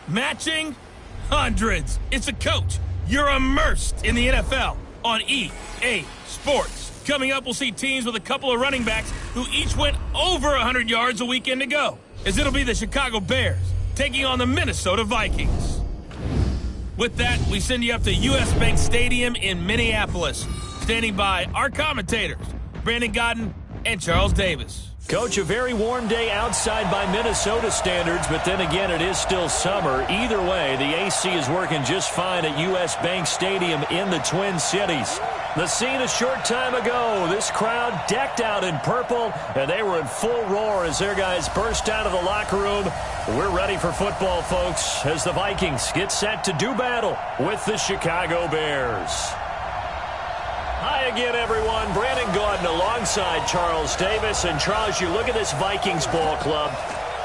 Matching? Hundreds. It's a coach. You're immersed in the NFL on EA Sports. Coming up, we'll see teams with a couple of running backs who each went over 100 yards a weekend ago, as it'll be the Chicago Bears taking on the Minnesota Vikings. With that, we send you up to U.S. Bank Stadium in Minneapolis. Standing by our commentators, Brandon Godden and Charles Davis. Coach, a very warm day outside by Minnesota standards, but then again, it is still summer. Either way, the AC is working just fine at U.S. Bank Stadium in the Twin Cities. The scene a short time ago, this crowd decked out in purple, and they were in full roar as their guys burst out of the locker room. We're ready for football, folks, as the Vikings get set to do battle with the Chicago Bears. Hi again, everyone. Brandon Gaudin alongside Charles Davis. And Charles, you look at this Vikings ball club.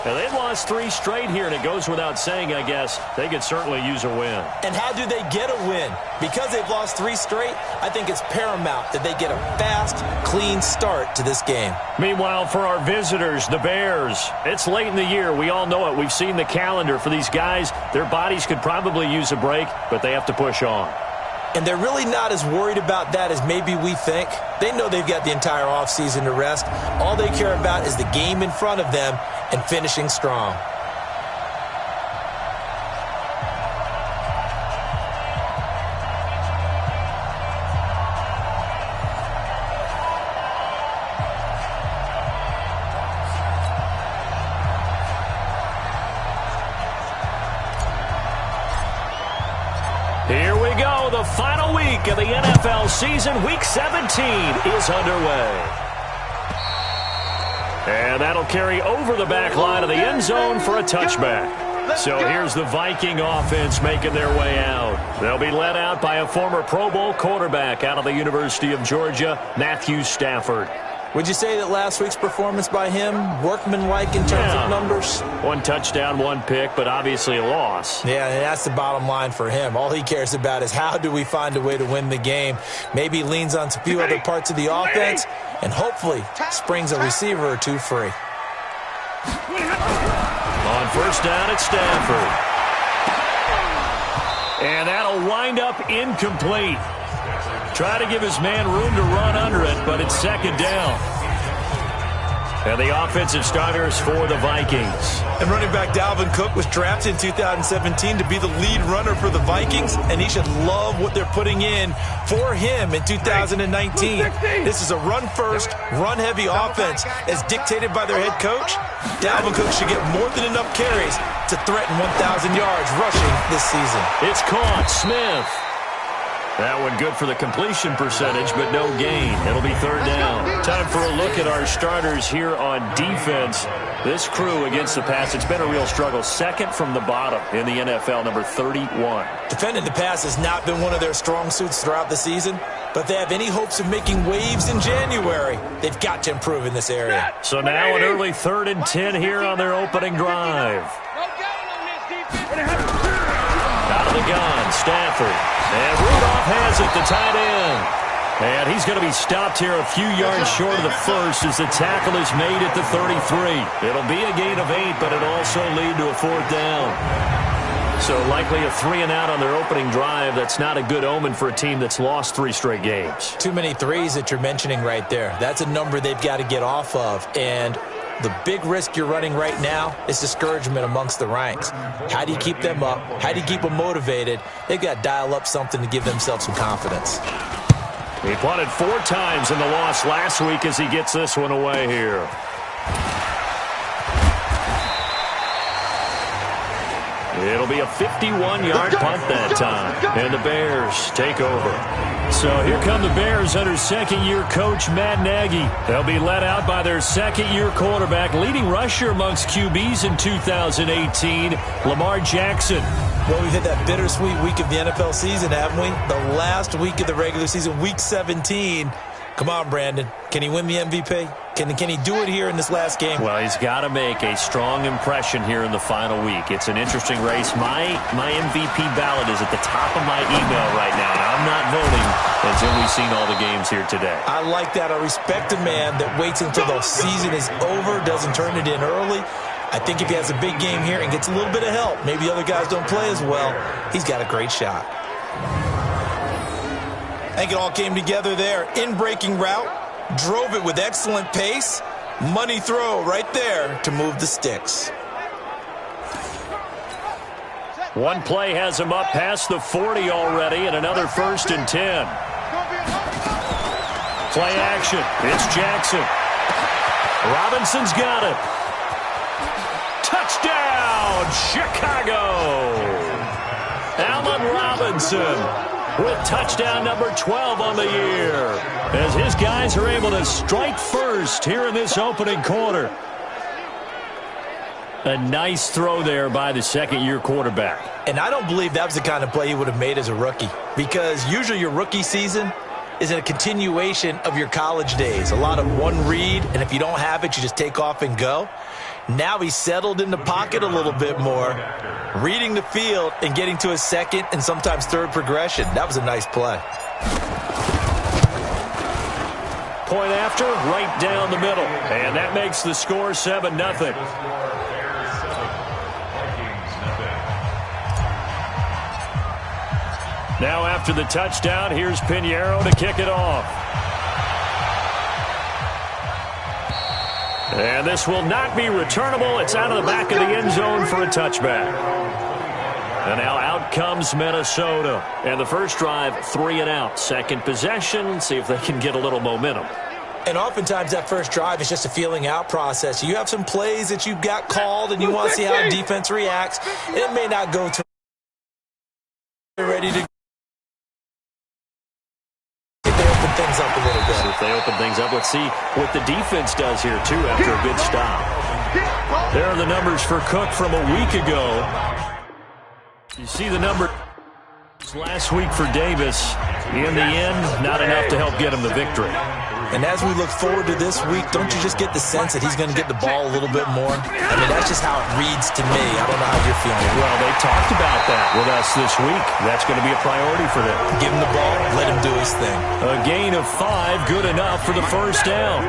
Now, they've lost 3 straight here, and it goes without saying, I guess, they could certainly use a win. And how do they get a win? Because they've lost 3 straight, I think it's paramount that they get a fast, clean start to this game. Meanwhile, for our visitors, the Bears, it's late in the year. We all know it. We've seen the calendar for these guys. Their bodies could probably use a break, but they have to push on. And they're really not as worried about that as maybe we think. They know they've got the entire offseason to rest. All they care about is the game in front of them and finishing strong. Here we go. The final week of the NFL season. Week 17 is underway. And that'll carry over the back line of the end zone for a touchback. So here's the Viking offense making their way out. They'll be led out by a former Pro Bowl quarterback out of the University of Georgia, Matthew Stafford. Would you say that last week's performance by him, workmanlike in terms of numbers? 1 touchdown, 1 pick, but obviously a loss. Yeah, and that's the bottom line for him. All he cares about is how do we find a way to win the game. Maybe he leans on a few other parts of the offense and hopefully springs a receiver or 2 free. On first down, it's Stafford. And that'll wind up incomplete. Try to give his man room to run under it, but it's second down. And the offensive starters for the Vikings. And running back Dalvin Cook was drafted in 2017 to be the lead runner for the Vikings, and he should love what they're putting in for him in 2019. This is a run-first, run-heavy offense as dictated by their head coach. Dalvin Cook should get more than enough carries to threaten 1,000 yards rushing this season. It's caught. Smith. That one good for the completion percentage, but no gain. It'll be third down. Time for a look at our starters here on defense. This crew against the pass, it's been a real struggle. Second from the bottom in the NFL, number 31. Defending the pass has not been one of their strong suits throughout the season, but if they have any hopes of making waves in January, they've got to improve in this area. So now an early 3rd and 10 here on their opening drive. Out of the gun, Stafford. And Rudolph has it, the tight end. And he's going to be stopped here a few yards short of the first as the tackle is made at the 33. It'll be a gain of 8, but it'll also lead to a 4th down. So likely a 3-and-out on their opening drive. That's not a good omen for a team that's lost 3 straight games. Too many threes that you're mentioning right there. That's a number they've got to get off of. And the big risk you're running right now is discouragement amongst the ranks. How do you keep them up? How do you keep them motivated? They've got to dial up something to give themselves some confidence. He punted 4 times in the loss last week as he gets this one away here. It'll be a 51-yard punt that time. And the Bears take over. So here come the Bears under second-year coach Matt Nagy. They'll be led out by their second-year quarterback, leading rusher amongst QBs in 2018, Lamar Jackson. Well, we've hit that bittersweet week of the NFL season, haven't we? The last week of the regular season, week 17. Come on, Brandon. Can he win the MVP? Can he do it here in this last game? Well, he's got to make a strong impression here in the final week. It's an interesting race. My MVP ballot is at the top of my email right now, and I'm not voting until we've seen all the games here today. I like that. I respect a man that waits until the season is over, doesn't turn it in early. I think if he has a big game here and gets a little bit of help, maybe other guys don't play as well, he's got a great shot. I think it all came together there. In-breaking route, drove it with excellent pace. Money throw right there to move the sticks. One play has him up past the 40 already, and another 1st and 10. Play action. It's Jackson. Robinson's got it. Touchdown, Chicago! Allen Robinson with touchdown number 12 on the year, as his guys are able to strike first here in this opening quarter. A nice throw there by the second-year quarterback. And I don't believe that was the kind of play he would have made as a rookie, because usually your rookie season is a continuation of your college days. A lot of one read, and if you don't have it, you just take off and go. Now he's settled in the pocket a little bit more, reading the field and getting to his second and sometimes third progression. That was a nice play. Point after, right down the middle. And that makes the score 7-0. Now after the touchdown, here's Pinheiro to kick it off. And this will not be returnable. It's out of the back of the end zone for a touchback. And now out comes Minnesota. And the first drive, 3 and out. Second possession, see if they can get a little momentum. And oftentimes that first drive is just a feeling out process. You have some plays that you've got called and you want to see how the defense reacts. And it may not go to ready to things up a little bit. So if they open things up, let's see what the defense does here, too, after a good stop. There are the numbers for Cook from a week ago. You see the number last week for Davis. In the end, not enough to help get him the victory. And as we look forward to this week, don't you just get the sense that he's going to get the ball a little bit more? I mean, that's just how it reads to me. I don't know how you're feeling. Well, they talked about that with us this week. That's going to be a priority for them. Give him the ball. Let him do his thing. A gain of 5, good enough for the first down.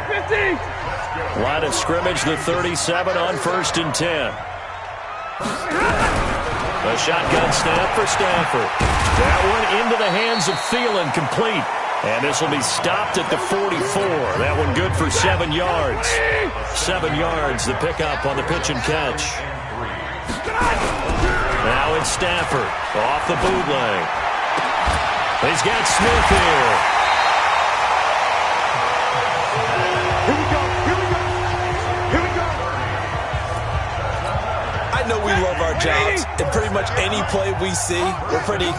Line of scrimmage, the 37 on 1st and 10. A shotgun snap for Stafford. That one into the hands of Thielen, complete. And this will be stopped at the 44. That one good for 7 yards. 7 yards, the pickup on the pitch and catch. Now it's Stafford off the bootleg. He's got Smith here. Here we go. Here we go. Here we go. I know we love our jobs, and pretty much any play we see, we're pretty,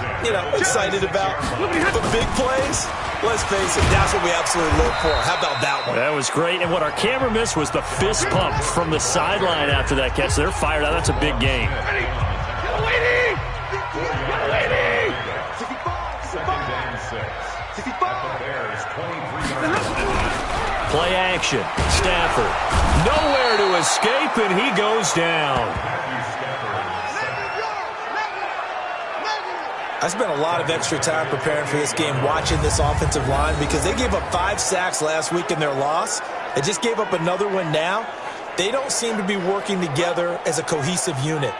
excited about. But big plays, let's face it, that's what we absolutely live for. How about that one? That was great. And what our camera missed was the fist pump from the sideline after that catch. They're fired out. That's a big game. Play action. Stafford. Nowhere to escape, and he goes down. I spent a lot of extra time preparing for this game, watching this offensive line, because they gave up 5 sacks last week in their loss. They just gave up another one now. They don't seem to be working together as a cohesive unit.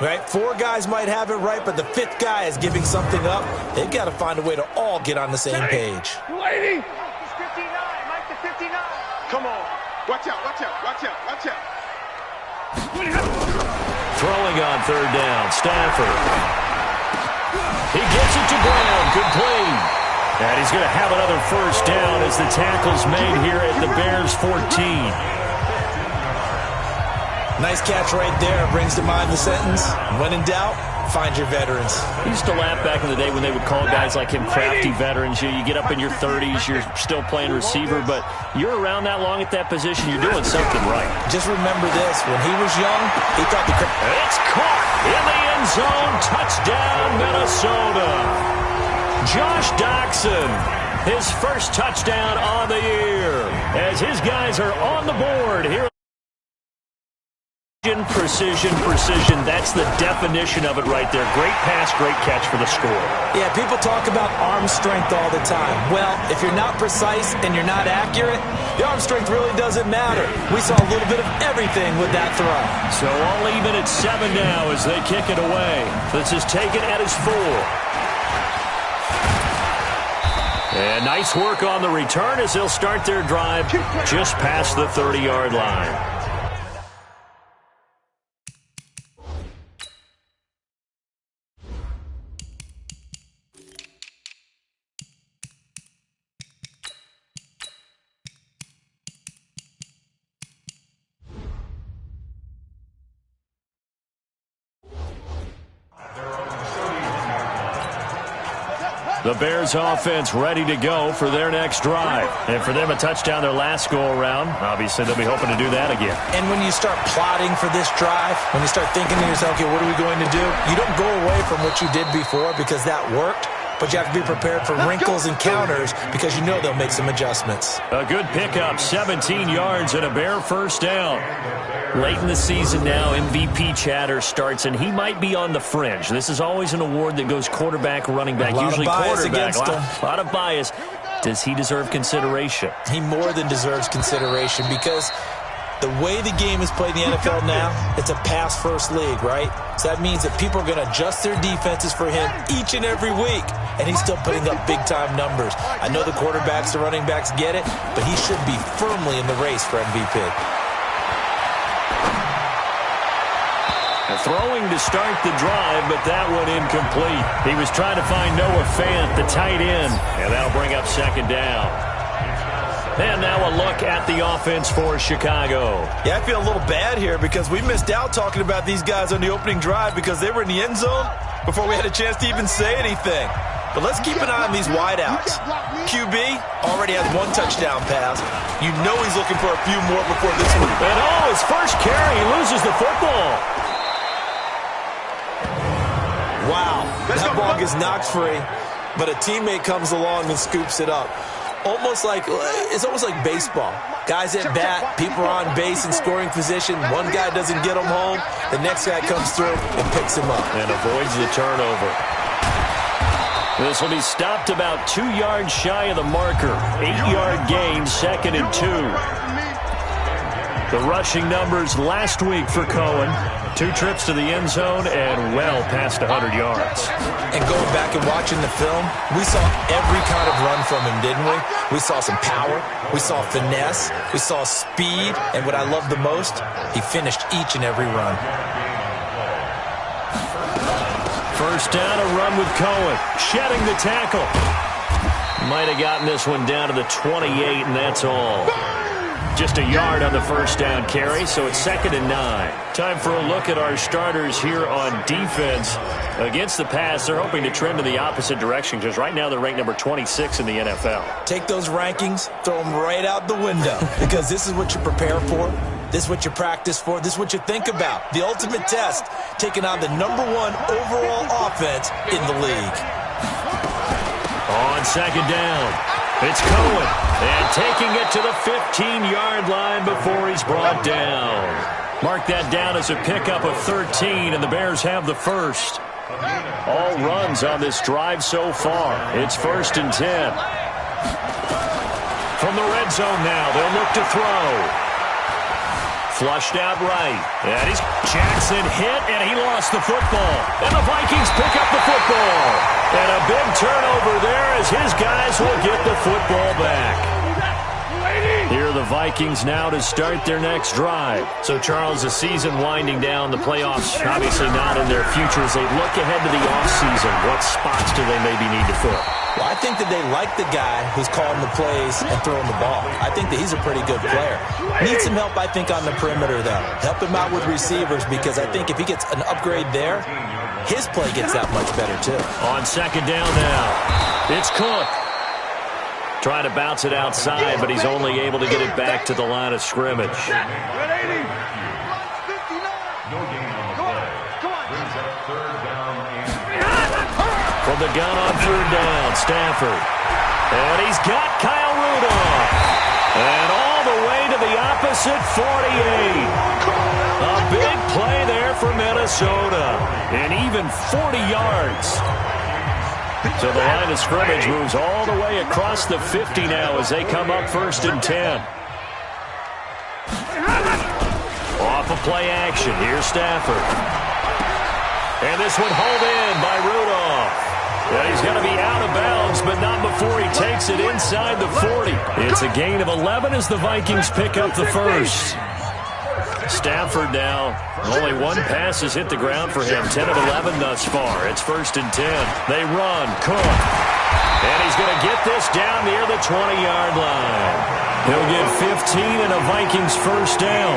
Right? 4 guys might have it right, but the 5th guy is giving something up. They've got to find a way to all get on the same page. Lady! Mike the 59, Mike the 59. Come on. Watch out, watch out, watch out, watch out. Throwing on 3rd down, Stafford. He gets it to Brown, complete. And he's going to have another first down as the tackle's made here at the Bears 14. Nice catch right there. Brings to mind the sentence, when in doubt, find your veterans. I used to laugh back in the day when they would call guys like him crafty veterans. You get up in your 30s, you're still playing receiver, but you're around that long at that position, you're doing something right. Just remember this, when he was young, he thought the... It's caught in the end zone. Touchdown, Minnesota. Josh Doxson, his first touchdown on the year, as his guys are on the board here. Precision, precision. That's the definition of it right there. Great pass, great catch for the score. Yeah, people talk about arm strength all the time. Well, if you're not precise and you're not accurate, the arm strength really doesn't matter. We saw a little bit of everything with that throw. So all even at 7 now as they kick it away. This is taken at his 4. And nice work on the return as they'll start their drive just past the 30-yard line. The Bears offense ready to go for their next drive. And for them, a touchdown their last go-around. Obviously, they'll be hoping to do that again. And when you start plotting for this drive, when you start thinking to yourself, okay, what are we going to do? You don't go away from what you did before because that worked. But you have to be prepared for wrinkles and counters because you know they'll make some adjustments. A good pickup, 17 yards and a Bear first down. Late in the season now, MVP chatter starts, and he might be on the fringe. This is always an award that goes quarterback, running back, usually quarterback. A lot of bias. Does he deserve consideration? He more than deserves consideration because the way the game is played in the NFL now, it's a pass-first league, right? So that means that people are going to adjust their defenses for him each and every week, and he's still putting up big-time numbers. I know the quarterbacks, the running backs get it, but he should be firmly in the race for MVP. Throwing to start the drive, but that one incomplete. He was trying to find Noah Fant, the tight end, and that'll bring up second down. And now a look at the offense for Chicago. Yeah, I feel a little bad here because we missed out talking about these guys on the opening drive because they were in the end zone before we had a chance to even say anything. But let's keep an eye on these wideouts. QB already has 1 touchdown pass. You know he's looking for a few more before this one. And his first carry, he loses the football. Wow, that ball gets knocked free, but a teammate comes along and scoops it up. It's almost like baseball. Guys at bat, people are on base in scoring position. One guy doesn't get him home. The next guy comes through and picks him up. And avoids the turnover. This will be stopped about 2 yards shy of the marker. 8-yard gain, 2nd and 2. The rushing numbers last week for Cohen. 2 trips to the end zone and well past 100 yards. And going back and watching the film, we saw every kind of run from him, didn't we? We saw some power. We saw finesse. We saw speed. And what I love the most, he finished each and every run. First down, a run with Cohen. Shedding the tackle. Might have gotten this one down to the 28, and that's all. Just a yard on the first down carry, so it's 2nd and 9. Time for a look at our starters here on defense. Against the pass, they're hoping to trend in the opposite direction because right now they're ranked number 26 in the NFL. Take those rankings, throw them right out the window because this is what you prepare for. This is what you practice for. This is what you think about. The ultimate test, taking on the #1 overall offense in the league. On 2nd down, it's Cohen. And taking it to the 15-yard line before he's brought down. Mark that down as a pickup of 13, and the Bears have the first. All runs on this drive so far. It's 1st and 10. From the red zone now, they'll look to throw. Flushed out right. And Jackson hit, and he lost the football. And the Vikings pick up the football. And a big turnover there as his guys will get the football back. Here are the Vikings now to start their next drive. So, Charles, the season winding down, the playoffs obviously not in their future. As they look ahead to the offseason, what spots do they maybe need to fill? Well, I think that they like the guy who's calling the plays and throwing the ball. I think that he's a pretty good player. Needs some help, I think, on the perimeter, though. Help him out with receivers because I think if he gets an upgrade there, his play gets that much better, too. On 2nd down now, it's Cook. Trying to bounce it outside, but he's only able to get it back to the line of scrimmage. From the gun on 3rd down, Stafford. And he's got Kyle Rudolph. And all the way to the opposite 48. A big play there for Minnesota. And even 40 yards. So the line of scrimmage moves all the way across the 50 now as they come up 1st and 10. Off of play action. Here's Stafford. And this one hauled in by Rudolph. And he's going to be out of bounds, but not before he takes it inside the 40. It's a gain of 11 as the Vikings pick up the first. Stafford now, only one pass has hit the ground for him. 10 of 11 thus far. It's 1st and 10. They run. Cook. And he's going to get this down near the 20-yard line. He'll get 15 and a Vikings first down.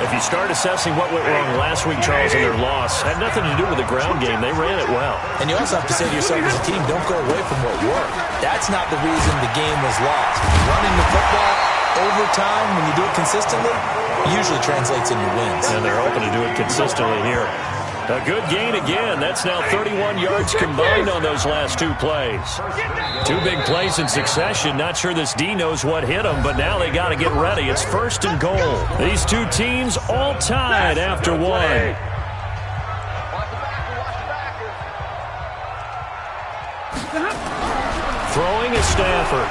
If you start assessing what went wrong last week, Charles, in their loss, had nothing to do with the ground game. They ran it well. And you also have to say to yourself as a team, don't go away from what worked. That's not the reason the game was lost. Running the football over time, when you do it consistently, usually translates into wins. And they're hoping to do it consistently here. A good gain again. That's now 31 yards combined on those last two plays. Two big plays in succession. Not sure this D knows what hit them, but now they got to get ready. It's 1st and goal. These two teams all tied after one. Throwing is Stafford.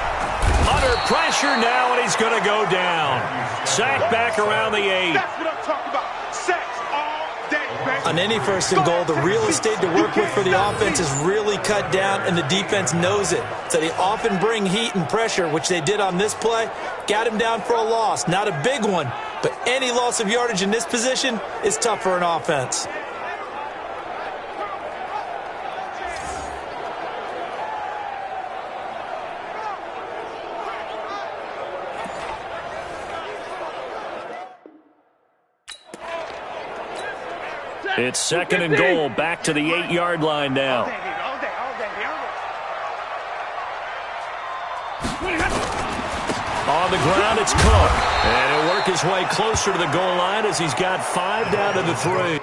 Under pressure now, and he's going to go down. Sacked back around the 8. That's what I'm talking about. Sacks all day, baby. On any 1st and goal, the real estate to work with for the offense is really cut down, and the defense knows it. So they often bring heat and pressure, which they did on this play. Got him down for a loss. Not a big one, but any loss of yardage in this position is tough for an offense. It's 2nd and goal, back to the 8-yard line now. On the ground, it's Cook. And he'll work his way closer to the goal line as he's got 5 down to the 3.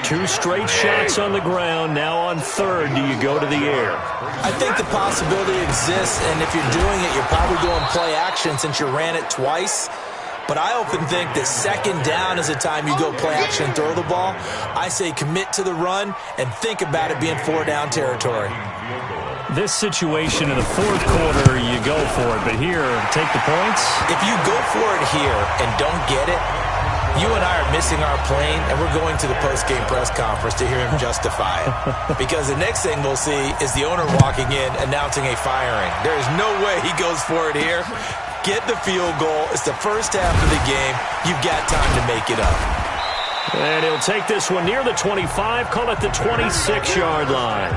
2 straight shots on the ground. Now on 3rd, do you go to the air? I think the possibility exists, and if you're doing it, you're probably doing play action since you ran it twice. But I often think that 2nd down is the time you go play action and throw the ball. I say commit to the run and think about it being 4-down territory. This situation in the 4th quarter, you go for it. But here, take the points. If you go for it here and don't get it, you and I are missing our plane, and we're going to the post-game press conference to hear him justify it. Because the next thing we'll see is the owner walking in announcing a firing. There is no way he goes for it here. Get the field goal. It's the first half of the game. You've got time to make it up. And he'll take this one near the 25, call it the 26-yard line.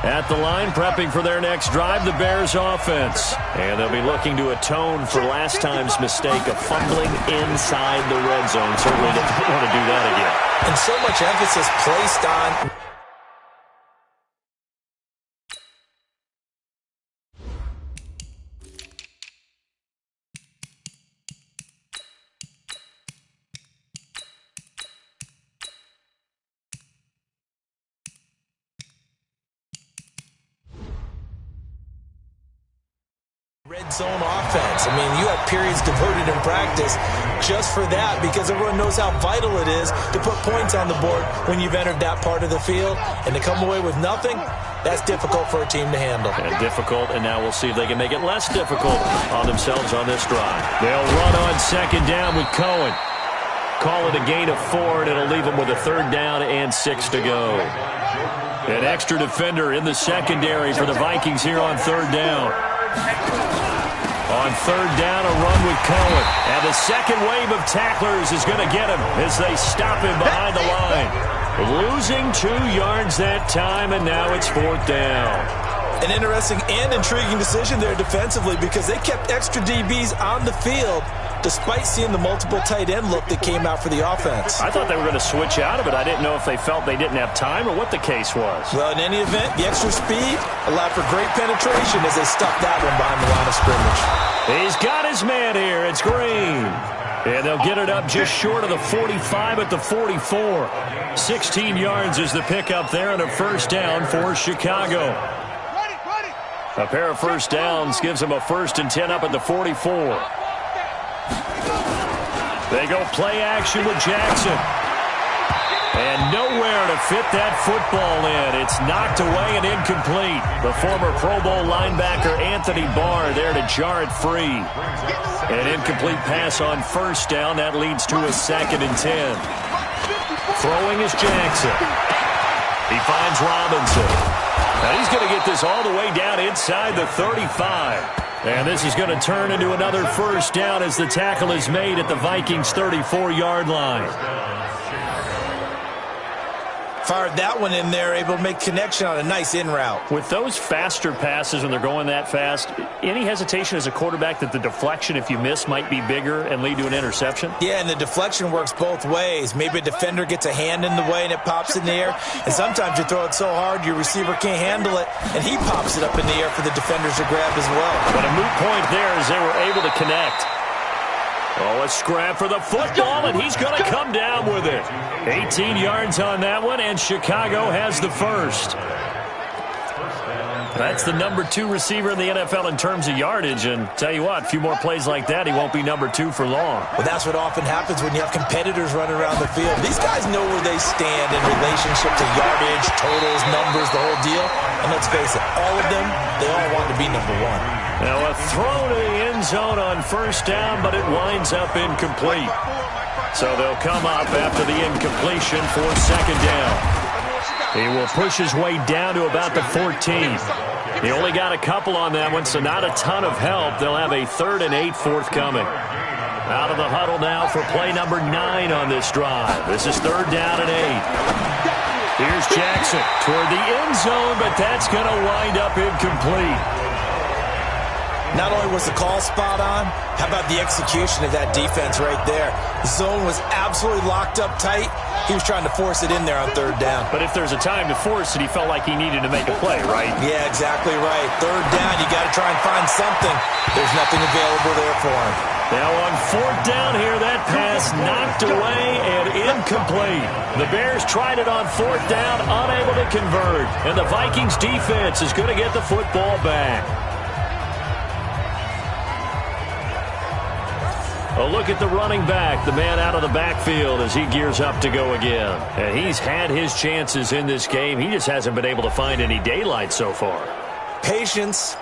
At the line, prepping for their next drive, the Bears offense. And they'll be looking to atone for last time's mistake of fumbling inside the red zone. Certainly don't want to do that again. And so much emphasis placed on... red zone offense. I mean, you have periods devoted in practice just for that because everyone knows how vital it is to put points on the board when you've entered that part of the field. And to come away with nothing, that's difficult for a team to handle. And difficult, and now we'll see if they can make it less difficult on themselves on this drive. They'll run on 2nd down with Cohen. Call it a gain of 4, and it'll leave them with a 3rd down and 6 to go. An extra defender in the secondary for the Vikings here on 3rd down. On 3rd down, a run with Cohen. And the second wave of tacklers is going to get him as they stop him behind the line. Losing 2 yards that time, and now it's 4th down. An interesting and intriguing decision there defensively because they kept extra DBs on the field despite seeing the multiple tight end look that came out for the offense. I thought they were going to switch out of it. I didn't know if they felt they didn't have time or what the case was. Well, in any event, the extra speed allowed for great penetration as they stuck that one behind the line of scrimmage. He's got his man here. It's Green. And they'll get it up just short of the 45 at the 44. 16 yards is the pickup there and a first down for Chicago. A pair of first downs gives them a 1st and 10 up at the 44. They go play action with Jackson. And nowhere to fit that football in. It's knocked away and incomplete. The former Pro Bowl linebacker Anthony Barr there to jar it free. An incomplete pass on first down. That leads to a 2nd and 10. Throwing is Jackson. He finds Robinson. Now he's going to get this all the way down inside the 35. And this is going to turn into another first down as the tackle is made at the Vikings' 34-yard line. Fired that one in there, able to make connection on a nice in route. With those faster passes when they're going that fast, any hesitation as a quarterback that the deflection, if you miss, might be bigger and lead to an interception? Yeah, and the deflection works both ways. Maybe a defender gets a hand in the way and it pops in the air. And sometimes you throw it so hard your receiver can't handle it, and he pops it up in the air for the defenders to grab as well. But a moot point there as they were able to connect. Oh, a scrap for the football, and he's going to come down with it. 18 yards on that one, and Chicago has the first. That's the number 2 receiver in the NFL in terms of yardage, and tell you what, a few more plays like that, he won't be number 2 for long. Well, that's what often happens when you have competitors running around the field. These guys know where they stand in relationship to yardage, totals, numbers, the whole deal. And let's face it, all of them, they all want to be number 1. Now a throw to the end zone on first down, but it winds up incomplete. So they'll come up after the incompletion for 2nd down. He will push his way down to about the 14. He only got a couple on that one, so not a ton of help. They'll have a 3rd and 8 forthcoming. Out of the huddle now for play number 9 on this drive. This is 3rd down and 8. Here's Jackson toward the end zone, but that's going to wind up incomplete. Not only was the call spot on, how about the execution of that defense right there? The zone was absolutely locked up tight. He was trying to force it in there on 3rd down. But if there's a time to force it, he felt like he needed to make a play, right? Yeah, exactly right. 3rd down, you got to try and find something. There's nothing available there for him. Now on 4th down here, that pass knocked away and incomplete. The Bears tried it on 4th down, unable to convert. And the Vikings defense is going to get the football back. A look at the running back, the man out of the backfield as he gears up to go again. And he's had his chances in this game. He just hasn't been able to find any daylight so far. Patience.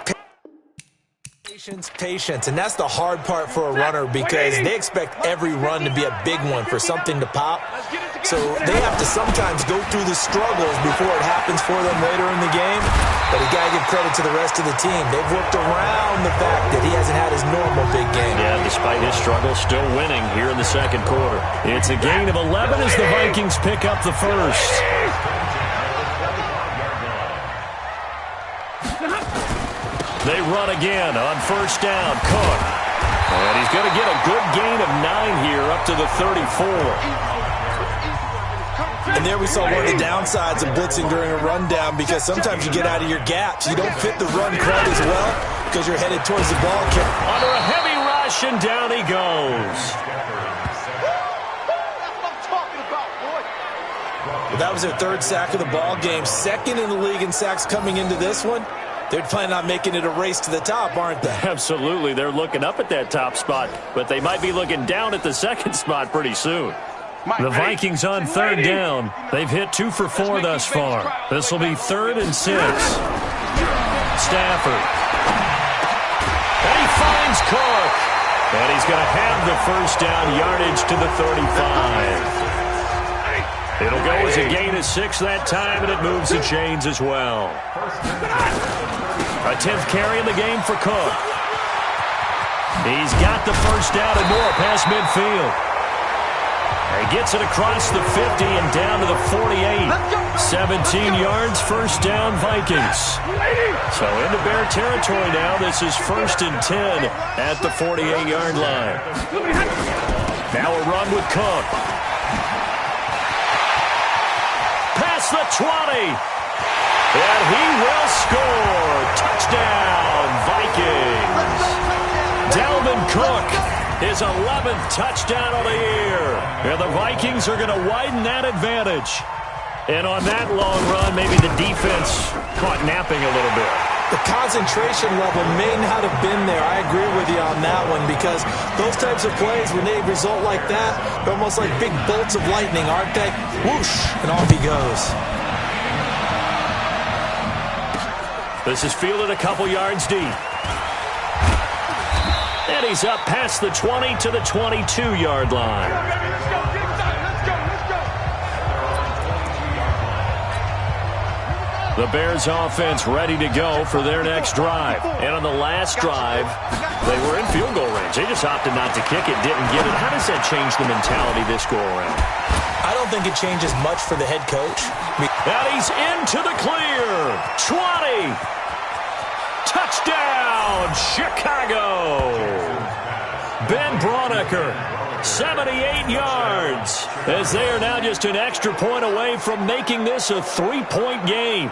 Patience, and that's the hard part for a runner because they expect every run to be a big one for something to pop. So they have to sometimes go through the struggles before it happens for them later in the game. But you got to give credit to the rest of the team. They've worked around the fact that he hasn't had his normal big game. Yeah, despite his struggles, still winning here in the 2nd quarter. It's a gain of 11 as the Vikings pick up the first. They run again on first down. Cook. And he's going to get a good gain of 9 here up to the 34. And there we saw one of the downsides of blitzing during a rundown because sometimes you get out of your gaps. You don't fit the run quite as well because you're headed towards the ball. Under a heavy rush, and down he goes. Well, that was their 3rd sack of the ball game. 2nd in the league in sacks coming into this one. They're planning on making it a race to the top, aren't they? Absolutely. They're looking up at that top spot, but they might be looking down at the 2nd spot pretty soon. The Vikings on 3rd down. They've hit 2 for 4 thus far. This will be 3rd and 6. Stafford. And he finds Cook. And he's going to have the first down, yardage to the 35. It'll go as a gain of 6 that time, and it moves the chains as well. A 10th carry in the game for Cook. He's got the first down and more past midfield. He gets it across the 50 and down to the 48. 17 yards, first down, Vikings. So into Bear territory now. This is 1st and 10 at the 48-yard line. Now a run with Cook. Past the 20. And he will score. Touchdown, Vikings. Dalvin Cook his 11th touchdown of the year. And the Vikings are going to widen that advantage. And on that long run, maybe the defense caught napping a little bit. The concentration level may not have been there. I agree with you on that one, because those types of plays, when they result like that, they're almost like big bolts of lightning, aren't they? Whoosh, and off he goes. This is fielded a couple yards deep. And he's up past the 20 to the 22-yard line. The Bears offense ready to go for their next drive. And on the last drive, they were in field goal range. They just opted not to kick it, didn't get it. How does that change the mentality this go-around? I don't think it changes much for the head coach. And he's into the clear. 20. Touchdown, Chicago. Ben Braunecker, 78 yards, as they are now just an extra point away from making this a 3-point game.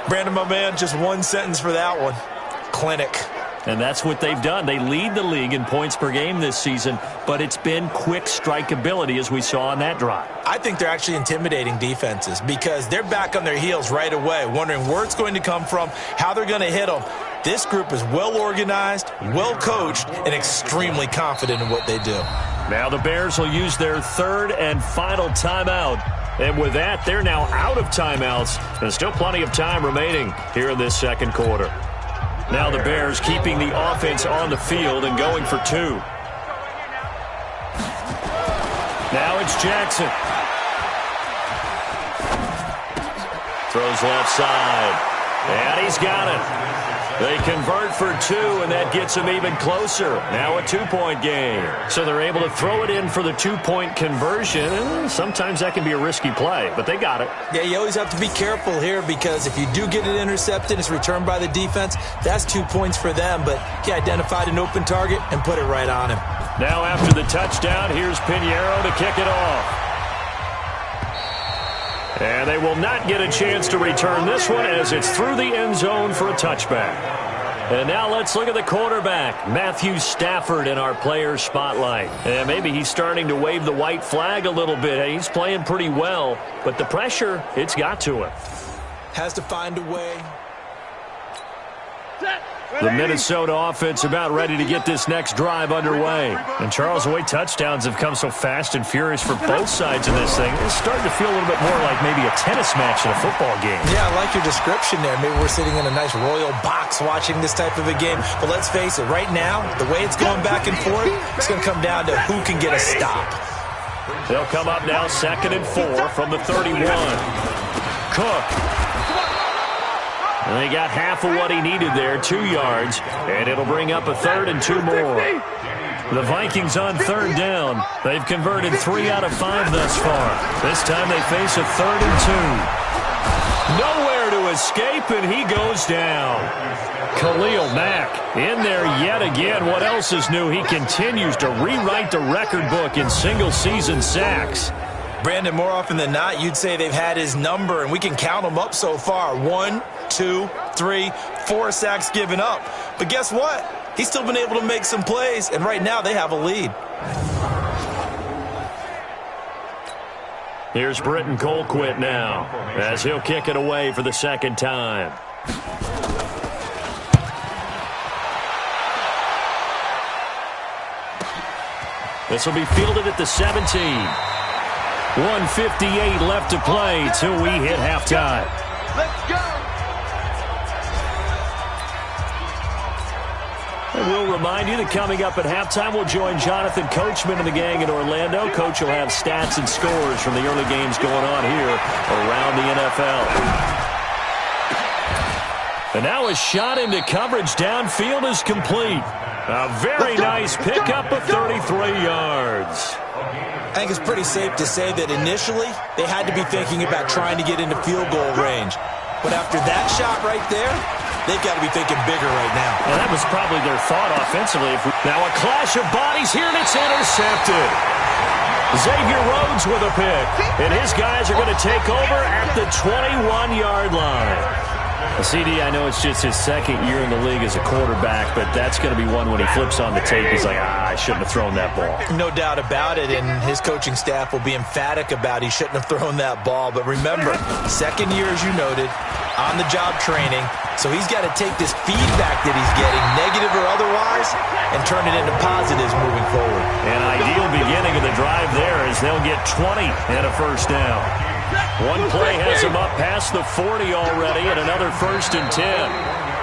Brandon, my man, just one sentence for that one. Clinic. And that's what they've done. They lead the league in points per game this season, but it's been quick strikeability, as we saw on that drive. I think they're actually intimidating defenses, because they're back on their heels right away, wondering where it's going to come from, how they're going to hit them. This group is well organized, well coached, and extremely confident in what they do. Now the Bears will use their third and final timeout. And with that, they're now out of timeouts. There's still plenty of time remaining here in this second quarter. Now the Bears keeping the offense on the field and going for two. Now it's Jackson. Throws left side. And he's got it. They convert for two, and that gets them even closer. Now a 2-point game. So they're able to throw it in for the 2-point conversion. Sometimes that can be a risky play, but they got it. Yeah, you always have to be careful here, because if you do get it intercepted, it's returned by the defense. That's 2 points for them, but he identified an open target and put it right on him. Now after the touchdown, here's Pinheiro to kick it off. And they will not get a chance to return this one, as it's through the end zone for a touchback. And now let's look at the quarterback, Matthew Stafford, in our player spotlight. And maybe he's starting to wave the white flag a little bit. He's playing pretty well, but the pressure, it's got to him. Has to find a way. The Minnesota offense about ready to get this next drive underway. And Charles, the way touchdowns have come so fast and furious for both sides of this thing, it's starting to feel a little bit more like maybe a tennis match in a football game. Yeah, I like your description there. Maybe we're sitting in a nice royal box watching this type of a game. But let's face it, right now, the way it's going back and forth, it's going to come down to who can get a stop. They'll come up now 2nd and 4 from the 31. Cook. And they got half of what he needed there, 2 yards, and it'll bring up a 3rd and 2 more. The Vikings on 3rd down. They've converted 3 out of 5 thus far. This time they face a 3rd and 2. Nowhere to escape, and he goes down. Khalil Mack in there yet again. What else is new? He continues to rewrite the record book in single-season sacks. Brandon, more often than not, you'd say they've had his number, and we can count them up so far. 1, 2, 3, 4 sacks given up. But guess what? He's still been able to make some plays, and right now they have a lead. Here's Britton Colquitt now, as he'll kick it away for the 2nd time. This will be fielded at the 17. 1:58 left to play till we hit halftime. Let's go. And we'll remind you that coming up at halftime, we'll join Jonathan Coachman and the gang in Orlando. Coach will have stats and scores from the early games going on here around the NFL. And now a shot into coverage downfield is complete. A very nice pickup of 33 yards. I think it's pretty safe to say that initially they had to be thinking about trying to get into field goal range. But after that shot right there, they've got to be thinking bigger right now. Well, that was probably their thought offensively. Now a clash of bodies here, and it's intercepted. Xavier Rhodes with a pick. And his guys are going to take over at the 21-yard line. CD, I know it's just his second year in the league as a quarterback, but that's going to be one when he flips on the tape, he's like, I shouldn't have thrown that ball. No doubt about it, and his coaching staff will be emphatic about he shouldn't have thrown that ball. But remember, second year, as you noted, on-the-job training, so he's got to take this feedback that he's getting, negative or otherwise, and turn it into positives moving forward. An ideal beginning of the drive there as they'll get 20 and a first down. One play has him up past the 40 already, and another 1st and 10.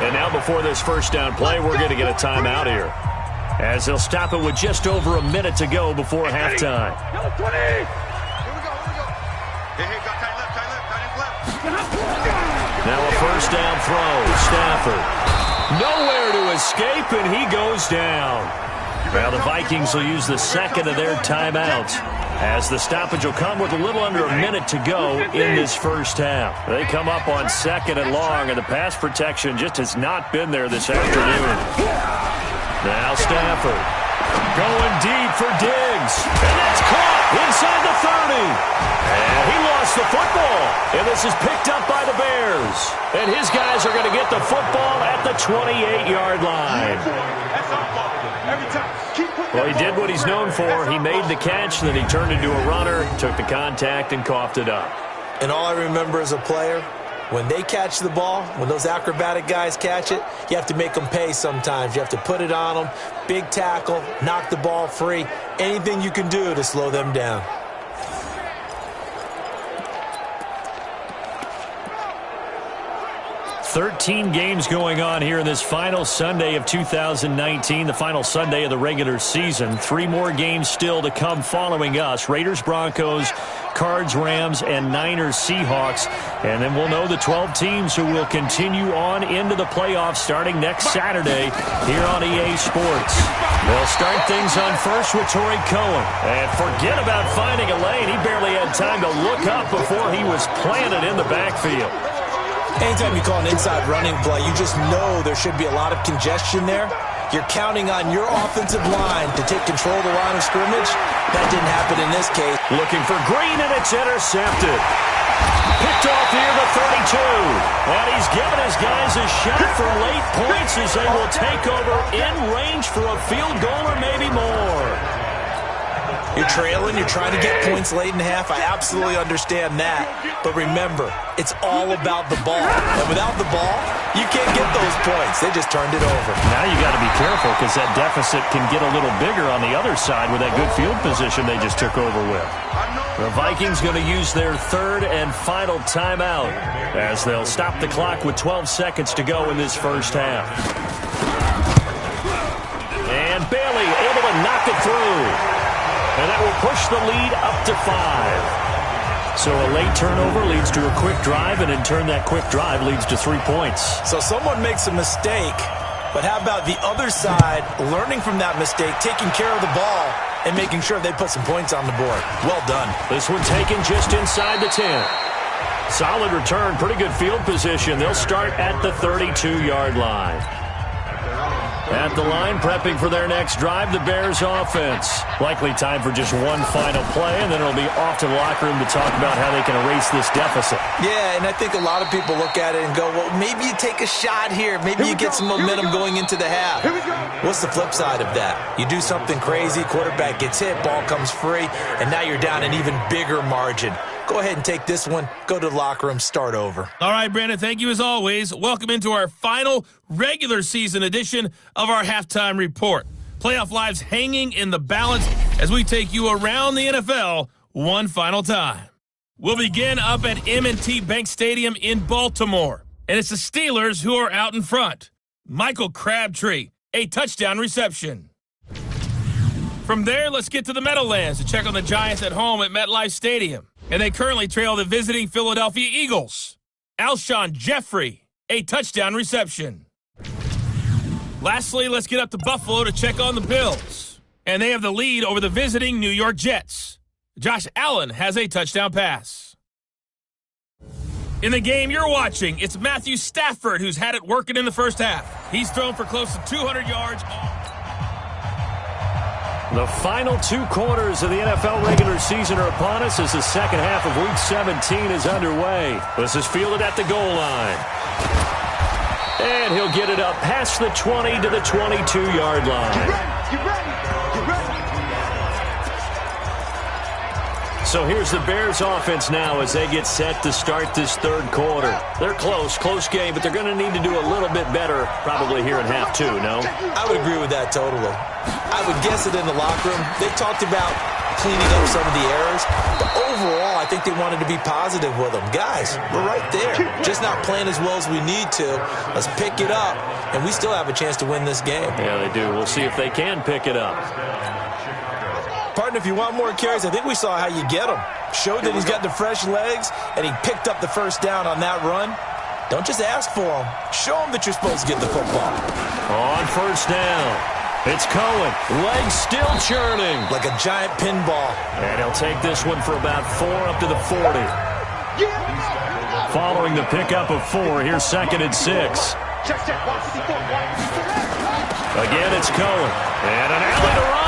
And now before this first down play, we're going to get a timeout here, as they'll stop it with just over a minute to go before halftime. Now a first down throw. Stafford. Nowhere to escape, and he goes down. Now the Vikings will use the second of their timeouts, as the stoppage will come with a little under a minute to go in this first half. They come up on 2nd and long, and the pass protection just has not been there this afternoon. Now Stafford going deep for Diggs, and that's caught inside the 30. And he lost the football, and this is picked up by the Bears. And his guys are going to get the football at the 28-yard line. Well, he did what he's known for. He made the catch, then he turned into a runner, took the contact, and coughed it up. And all I remember as a player, when they catch the ball, when those acrobatic guys catch it, you have to make them pay sometimes. You have to put it on them, big tackle, knock the ball free, anything you can do to slow them down. 13 games going on here in this final Sunday of 2019, the final Sunday of the regular season. 3 more games still to come following us. Raiders, Broncos, Cards, Rams, and Niners, Seahawks. And then we'll know the 12 teams who will continue on into the playoffs starting next Saturday here on EA Sports. They'll start things on first with Torrey Cohen. And forget about finding a lane. He barely had time to look up before he was planted in the backfield. Anytime you call an inside running play, you just know there should be a lot of congestion there. You're counting on your offensive line to take control of the line of scrimmage. That didn't happen in this case. Looking for Green, and it's intercepted. Picked off near the 32. And he's given his guys a shot for late points as they will take over in range for a field goal or maybe more. You're trailing, you're trying to get points late in half. I absolutely understand that. But remember, it's all about the ball. And without the ball, you can't get those points. They just turned it over. Now you got to be careful because that deficit can get a little bigger on the other side with that good field position they just took over with. The Vikings going to use their 3rd and final timeout as they'll stop the clock with 12 seconds to go in this first half. And Bailey able to knock it through. And that will push the lead up to 5. So a late turnover leads to a quick drive, and in turn that quick drive leads to 3 points. So someone makes a mistake, but how about the other side learning from that mistake, taking care of the ball, and making sure they put some points on the board? Well done. This one taken just inside the 10. Solid return, pretty good field position. They'll start at the 32-yard line. At the line, prepping for their next drive, the Bears offense. Likely time for just one final play, and then it'll be off to the locker room to talk about how they can erase this deficit. Yeah, and I think a lot of people look at it and go, well, maybe you take a shot here. Maybe you get some momentum going into the half. What's the flip side of that? You do something crazy, quarterback gets hit, ball comes free, and now you're down an even bigger margin. Go ahead and take this one, go to the locker room, start over. All right, Brandon, thank you as always. Welcome into our final regular season edition of our halftime report. Playoff lives hanging in the balance as we take you around the NFL one final time. We'll begin up at M&T Bank Stadium in Baltimore, and it's the Steelers who are out in front. Michael Crabtree, a touchdown reception. From there, let's get to the Meadowlands to check on the Giants at home at MetLife Stadium. And they currently trail the visiting Philadelphia Eagles. Alshon Jeffrey, a touchdown reception. Lastly, let's get up to Buffalo to check on the Bills. And they have the lead over the visiting New York Jets. Josh Allen has a touchdown pass. In the game you're watching, it's Matthew Stafford who's had it working in the first half. He's thrown for close to 200 yards. The final 2 quarters of the NFL regular season are upon us as the second half of Week 17 is underway. This is fielded at the goal line. And he'll get it up past the 20 to the 22-yard line. Get ready. Get ready. So here's the Bears offense now as they get set to start this third quarter. They're close game, but they're going to need to do a little bit better probably here in half two, no? I would agree with that totally. I would guess that in the locker room, they talked about cleaning up some of the errors, but overall, I think they wanted to be positive with them. Guys, we're right there. Just not playing as well as we need to. Let's pick it up, and we still have a chance to win this game. Yeah, they do. We'll see if they can pick it up. Partner, if you want more carries, I think we saw how you get him. Showed that he's got the fresh legs, and he picked up the first down on that run. Don't just ask for him. Show him that you're supposed to get the football. On first down, it's Cohen. Legs still churning. Like a giant pinball. And he'll take this one for about 4 up to the 40. Following the pickup of 4, here's 2nd and 6. Again, it's Cohen. And an alley to run.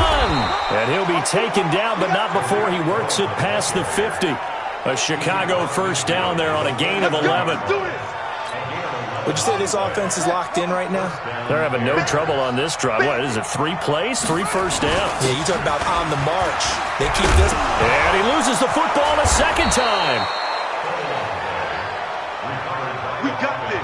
And he'll be taken down, but not before he works it past the 50. A Chicago first down there on a gain of 11. Would you say this offense is locked in right now? They're having no trouble on this drive. What is it, 3 plays, 3 first downs? Yeah, you talk about on the march. They keep this. And he loses the football a second time. We got this.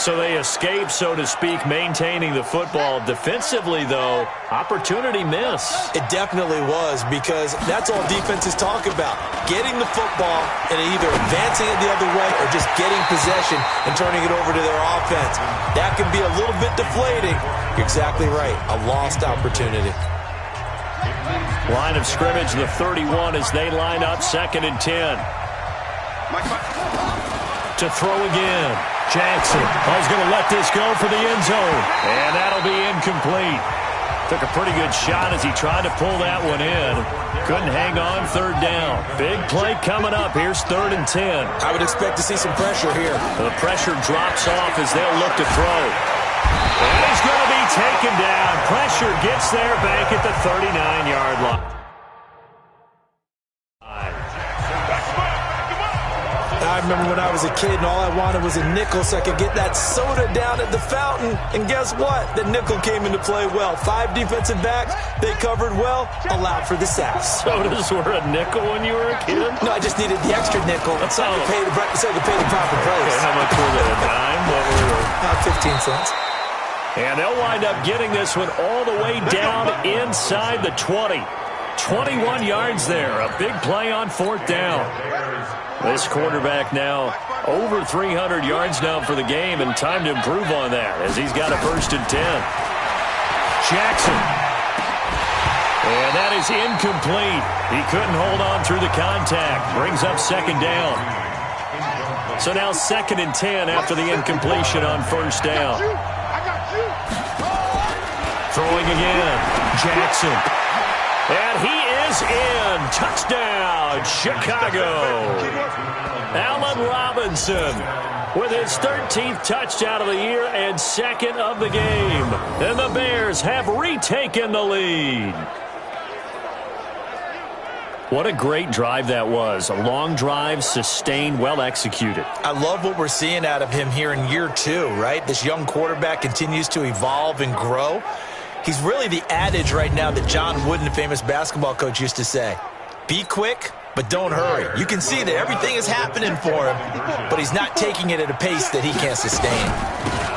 So they escape, so to speak, maintaining the football. Defensively, though, opportunity miss. It definitely was, because that's all defenses talk about. Getting the football and either advancing it the other way or just getting possession and turning it over to their offense. That can be a little bit deflating. You're exactly right. A lost opportunity. Line of scrimmage, the 31 as they line up 2nd and 10. To throw again. Jackson is going to let this go for the end zone. And that'll be incomplete. Took a pretty good shot as he tried to pull that one in. Couldn't hang on 3rd down. Big play coming up. Here's 3rd and 10. I would expect to see some pressure here. The pressure drops off as they'll look to throw. And he's going to be taken down. Pressure gets there back at the 39-yard line. I remember when I was a kid and all I wanted was a nickel so I could get that soda down at the fountain. And guess what? The nickel came into play well. 5 defensive backs, they covered well, allowed for the sacks. Sodas were a nickel when you were a kid? No, I just needed the extra nickel so I could pay the proper price. Okay, how much was it, a dime? What were About 15 cents. And they'll wind up getting this one all the way down inside the 20. 21 yards there. A big play on 4th down. This quarterback now over 300 yards now for the game, and time to improve on that as he's got a 1st and 10. Jackson. And that is incomplete. He couldn't hold on through the contact. Brings up 2nd down. So now 2nd and 10 after the incompletion on 1st down. Throwing again. Jackson. And he is in. Touchdown, Chicago. Allen Robinson with his 13th touchdown of the year and 2nd of the game. And the Bears have retaken the lead. What a great drive that was. A long drive, sustained, well executed. I love what we're seeing out of him here in year 2, right? This young quarterback continues to evolve and grow. He's really the adage right now that John Wooden, the famous basketball coach, used to say. Be quick, but don't hurry. You can see that everything is happening for him, but he's not taking it at a pace that he can't sustain.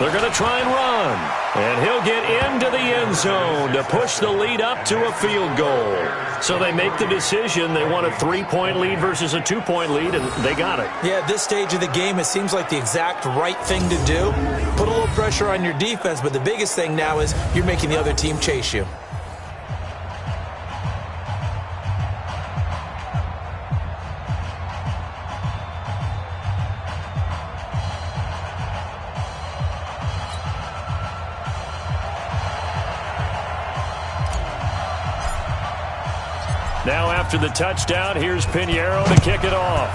They're going to try and run, and he'll get into the end zone to push the lead up to a field goal. So they make the decision. They want a 3-point lead versus a 2-point lead, and they got it. Yeah, at this stage of the game, it seems like the exact right thing to do. Put a little pressure on your defense, but the biggest thing now is you're making the other team chase you. Now after the touchdown, here's Pinheiro to kick it off.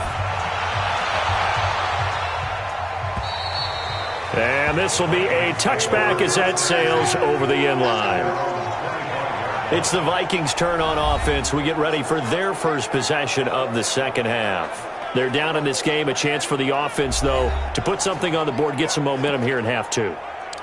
And this will be a touchback as that sails over the end line. It's the Vikings' turn on offense. We get ready for their first possession of the second half. They're down in this game. A chance for the offense, though, to put something on the board, get some momentum here in half two.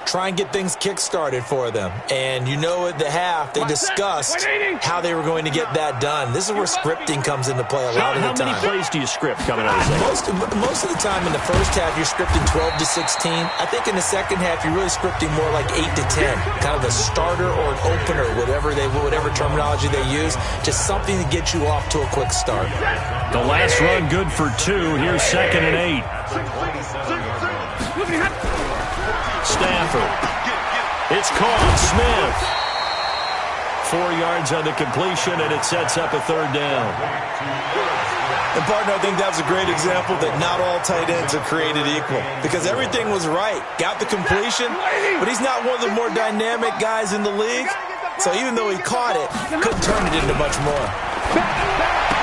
Try and get things kick-started for them. And you know at the half, they discussed how they were going to get that done. This is where scripting comes into play a lot of the time. How many plays do you script coming out of the second? Most of the time in the first half, you're scripting 12 to 16. I think in the second half, you're really scripting more like 8 to 10. Kind of a starter or an opener, whatever terminology they use. Just something to get you off to a quick start. The last run good for 2. Here's 2nd and 8. Stafford. It's caught. Smith. 4 yards on the completion, and it sets up a 3rd down. And, partner, I think that was a great example that not all tight ends are created equal because everything was right. Got the completion, but he's not one of the more dynamic guys in the league. So even though he caught it, couldn't turn it into much more.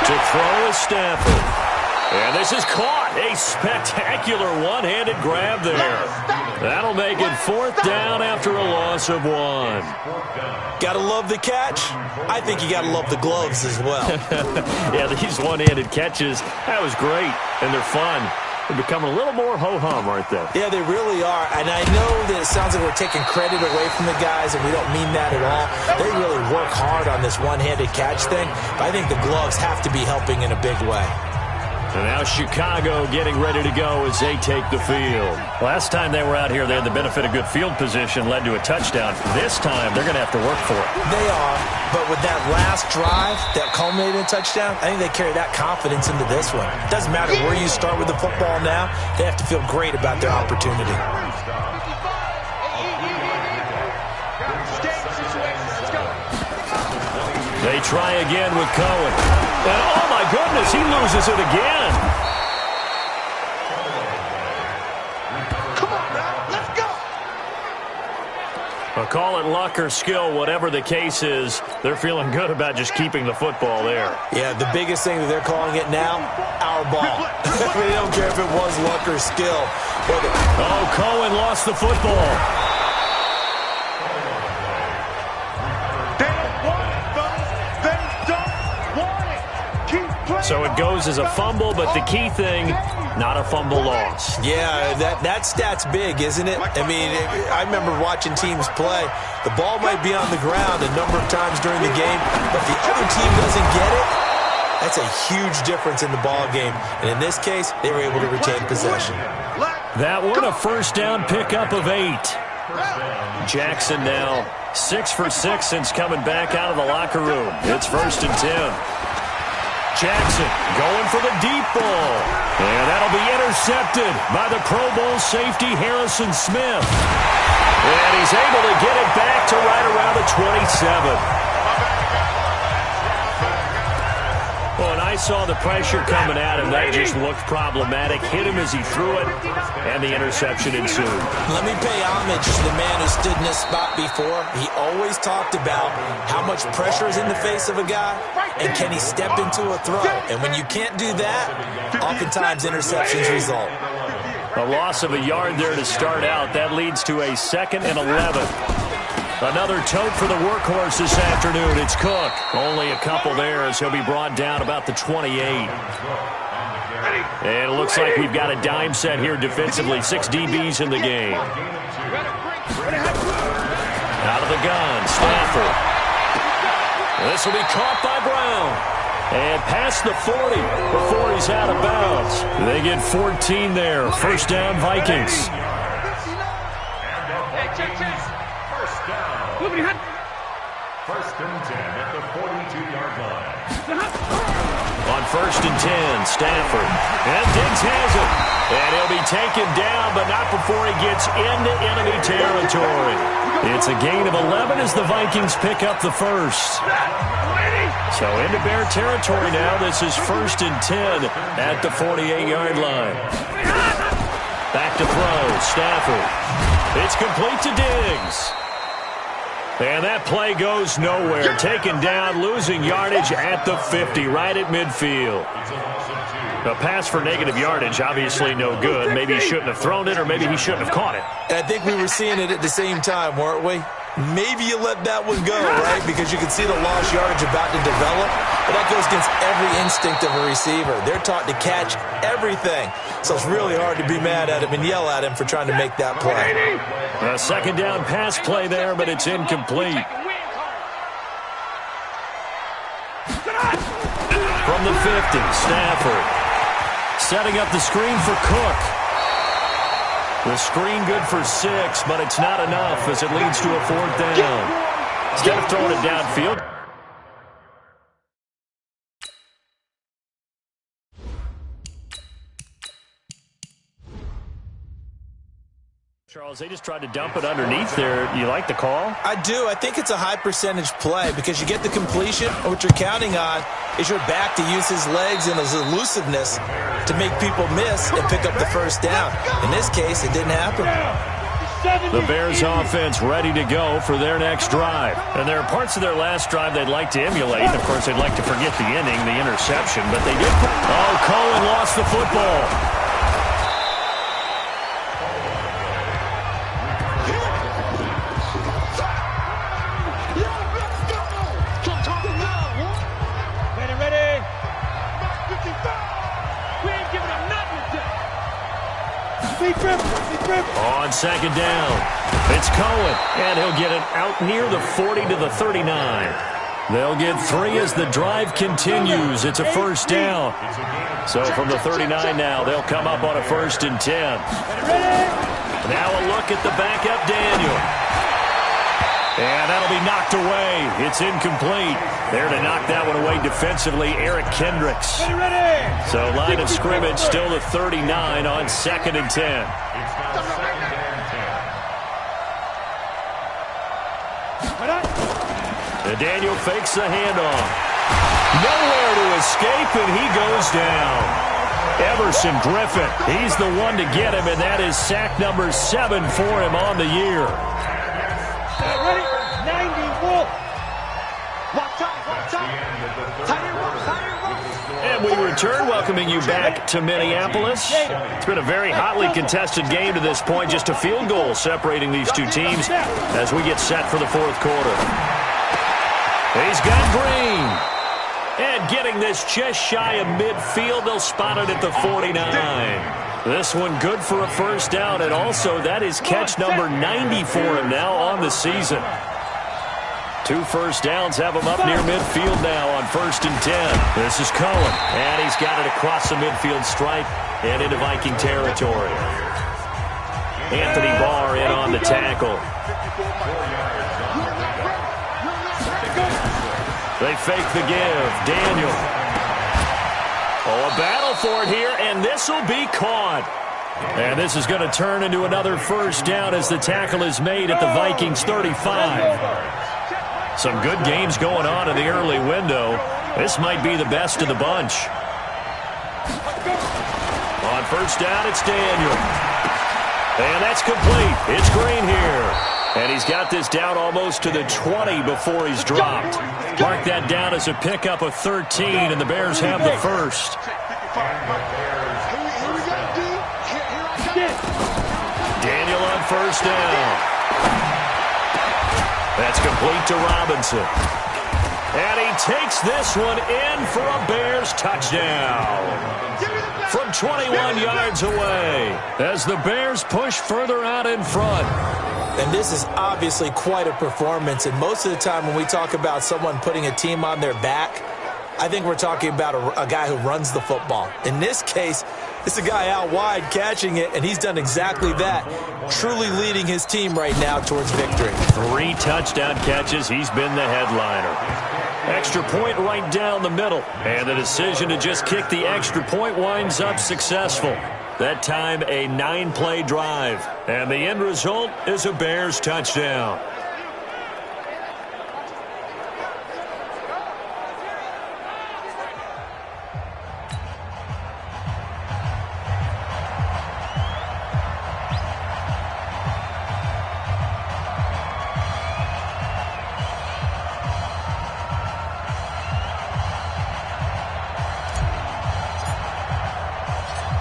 To throw is Stafford. And this is caught. A spectacular one-handed grab there. That'll make it 4th down after a loss of 1. Gotta love the catch. I think you gotta love the gloves as well. Yeah, these one-handed catches, that was great, and they're fun. They're becoming a little more ho-hum, aren't they? Yeah, they really are. And I know that it sounds like we're taking credit away from the guys, and we don't mean that at all. They really work hard on this one-handed catch thing, but I think the gloves have to be helping in a big way. And now Chicago getting ready to go as they take the field. Last time they were out here, they had the benefit of good field position, led to a touchdown. This time, they're going to have to work for it. They are, but with that last drive that culminated in a touchdown, I think they carry that confidence into this one. It doesn't matter where you start with the football now. They have to feel great about their opportunity. They try again with Cohen. And oh my goodness, he loses it again. Come on now, let's go. Well, call it luck or skill, whatever the case is, they're feeling good about just keeping the football there. Yeah, the biggest thing that they're calling it now, our ball. They don't care if it was luck or skill. Oh, Cohen lost the football. So it goes as a fumble, but the key thing, not a fumble loss. Yeah, that stat's big, isn't it? I mean, I remember watching teams play. The ball might be on the ground a number of times during the game, but if the other team doesn't get it, that's a huge difference in the ball game. And in this case, they were able to retain possession. That one, a 1st down pickup of 8. Jackson now 6 for 6 since coming back out of the locker room. It's 1st and 10. Jackson going for the deep ball. And that'll be intercepted by the Pro Bowl safety Harrison Smith. And he's able to get it back to right around the 27. Well, and I saw the pressure coming at him. That just looked problematic. Hit him as he threw it, and the interception ensued. Let me pay homage to the man who stood in this spot before. He always talked about how much pressure is in the face of a guy, and can he step into a throw. And when you can't do that, oftentimes interceptions result. A loss of a yard there to start out. That leads to a 2nd and 11. Another tote for the workhorse this afternoon. It's Cook. Only a couple there as he'll be brought down about the 28. And it looks like we've got a dime set here defensively. 6 DBs in the game. Out of the gun, Stafford. This will be caught by Brown. And past the 40 before he's out of bounds. They get 14 there. 1st down, Vikings. First and 10 at the 42-yard line. On 1st and 10, Stafford. And Diggs has it. And he'll be taken down, but not before he gets into enemy territory. It's a gain of 11 as the Vikings pick up the 1st. So into Bear territory now. This is 1st and 10 at the 48-yard line. Back to throw, Stafford. It's complete to Diggs. And that play goes nowhere. Taken down, losing yardage at the 50, right at midfield. A pass for negative yardage, obviously no good. Maybe he shouldn't have thrown it, or maybe he shouldn't have caught it. I think we were seeing it at the same time, weren't we? maybe you let that one go, right? Because you can see the lost yardage about to develop. But that goes against every instinct of a receiver. They're taught to catch everything. So it's really hard to be mad at him and yell at him for trying to make that play. A second down pass play there, but it's incomplete. From the 50, Stafford setting up the screen for Cook. The screen good for 6, but it's not enough as it leads to a 4th down. Instead of throwing it downfield, Charles, they just tried to dump it underneath there. You like the call? I do. I think it's a high percentage play because you get the completion, and what you're counting on is your back to use his legs and his elusiveness to make people miss and pick up the first down. In this case, it didn't happen. The Bears offense ready to go for their next drive. And there are parts of their last drive they'd like to emulate. Of course, they'd like to forget the inning, the interception, but they did. Oh, Cohen lost the football. On second down, it's Cohen, and he'll get it out near the 40 to the 39. They'll get 3 as the drive continues. It's a first down. So from the 39 now, they'll come up on a 1st and 10. Now a look at the backup, Daniel. And that'll be knocked away. It's incomplete. There to knock that one away defensively, Eric Kendricks. So line of scrimmage still the 39 on 2nd and 10. And Daniel fakes the handoff. Nowhere to escape, and he goes down. Everson Griffin, he's the one to get him, and that is sack number 7 for him on the year. Ready? 90 Wolf. Watch out, watch out. And we return, welcoming you back to Minneapolis. It's been a very hotly contested game to this point. Just a field goal separating these two teams as we get set for the 4th quarter. He's got Green. And getting this just shy of midfield, they'll spot it at the 49. This one good for a first down, and also that is catch number 90 for him now on the season. 2 first downs have him up near midfield now on 1st and 10. This is Cohen, and he's got it across the midfield stripe and into Viking territory. Anthony Barr in on the tackle. They fake the give. Daniel. Oh, a battle for it here, and this will be caught. And this is going to turn into another first down as the tackle is made at the Vikings 35. Some good games going on in the early window. This might be the best of the bunch. On first down, it's Daniel. And that's complete. It's Green here. And he's got this down almost to the 20 before he's dropped. Mark that down as a pickup of 13, and the Bears have the first. Daniel on first down. That's complete to Robinson. And he takes this one in for a Bears touchdown. From 21 yards away as the Bears push further out in front. And this is obviously quite a performance. And most of the time when we talk about someone putting a team on their back, I think we're talking about a guy who runs the football. In this case, it's a guy out wide catching it, and he's done exactly that, truly leading his team right now towards victory. 3 touchdown catches. He's been the headliner. Extra point right down the middle. And the decision to just kick the extra point winds up successful. That time, a 9-play drive. And the end result is a Bears touchdown.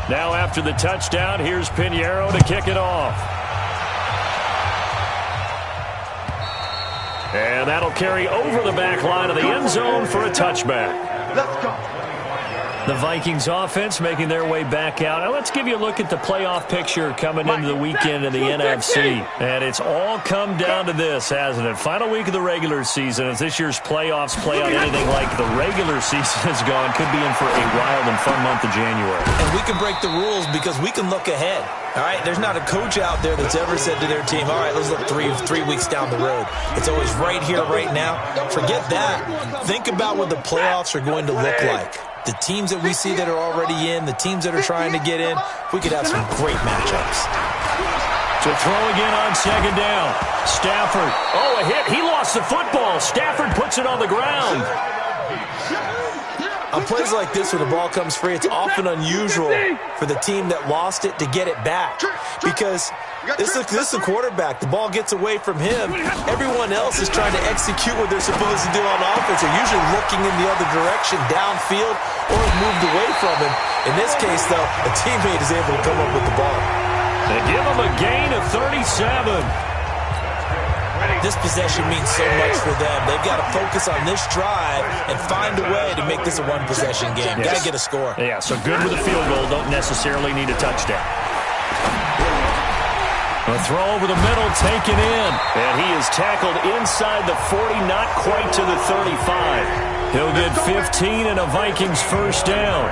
Now after the touchdown, here's Pinheiro to kick it off. And that'll carry over the back line of the end zone for a touchback. Let's go. The Vikings offense making their way back out. Now let's give you a look at the playoff picture coming into the weekend in the NFC. And it's all come down to this, hasn't it? Final week of the regular season. As this year's playoffs play out anything like the regular season has gone, could be in for a wild and fun month of January. And we can break the rules because we can look ahead. All right, there's not a coach out there that's ever said to their team, all right, let's look three weeks down the road. It's always right here, right now. Forget that. Think about what the playoffs are going to look like. The teams that we see that are already in, the teams that are trying to get in, we could have some great matchups. To throw again on second down. Stafford. Oh, a hit. He lost the football. Stafford puts it on the ground. On plays like this where the ball comes free, it's often unusual for the team that lost it to get it back. Because this is a quarterback. The ball gets away from him. Everyone else is trying to execute what they're supposed to do on offense. They're usually looking in the other direction, downfield, or moved away from him. In this case, though, a teammate is able to come up with the ball. They give him a gain of 37. This possession means so much for them. They've got to focus on this drive and find a way to make this a one-possession game. Yes. Got to get a score. Yeah, so good with a field goal. Don't necessarily need a touchdown. A throw over the middle, taken in. And he is tackled inside the 40, not quite to the 35. He'll get 15 and a Vikings first down.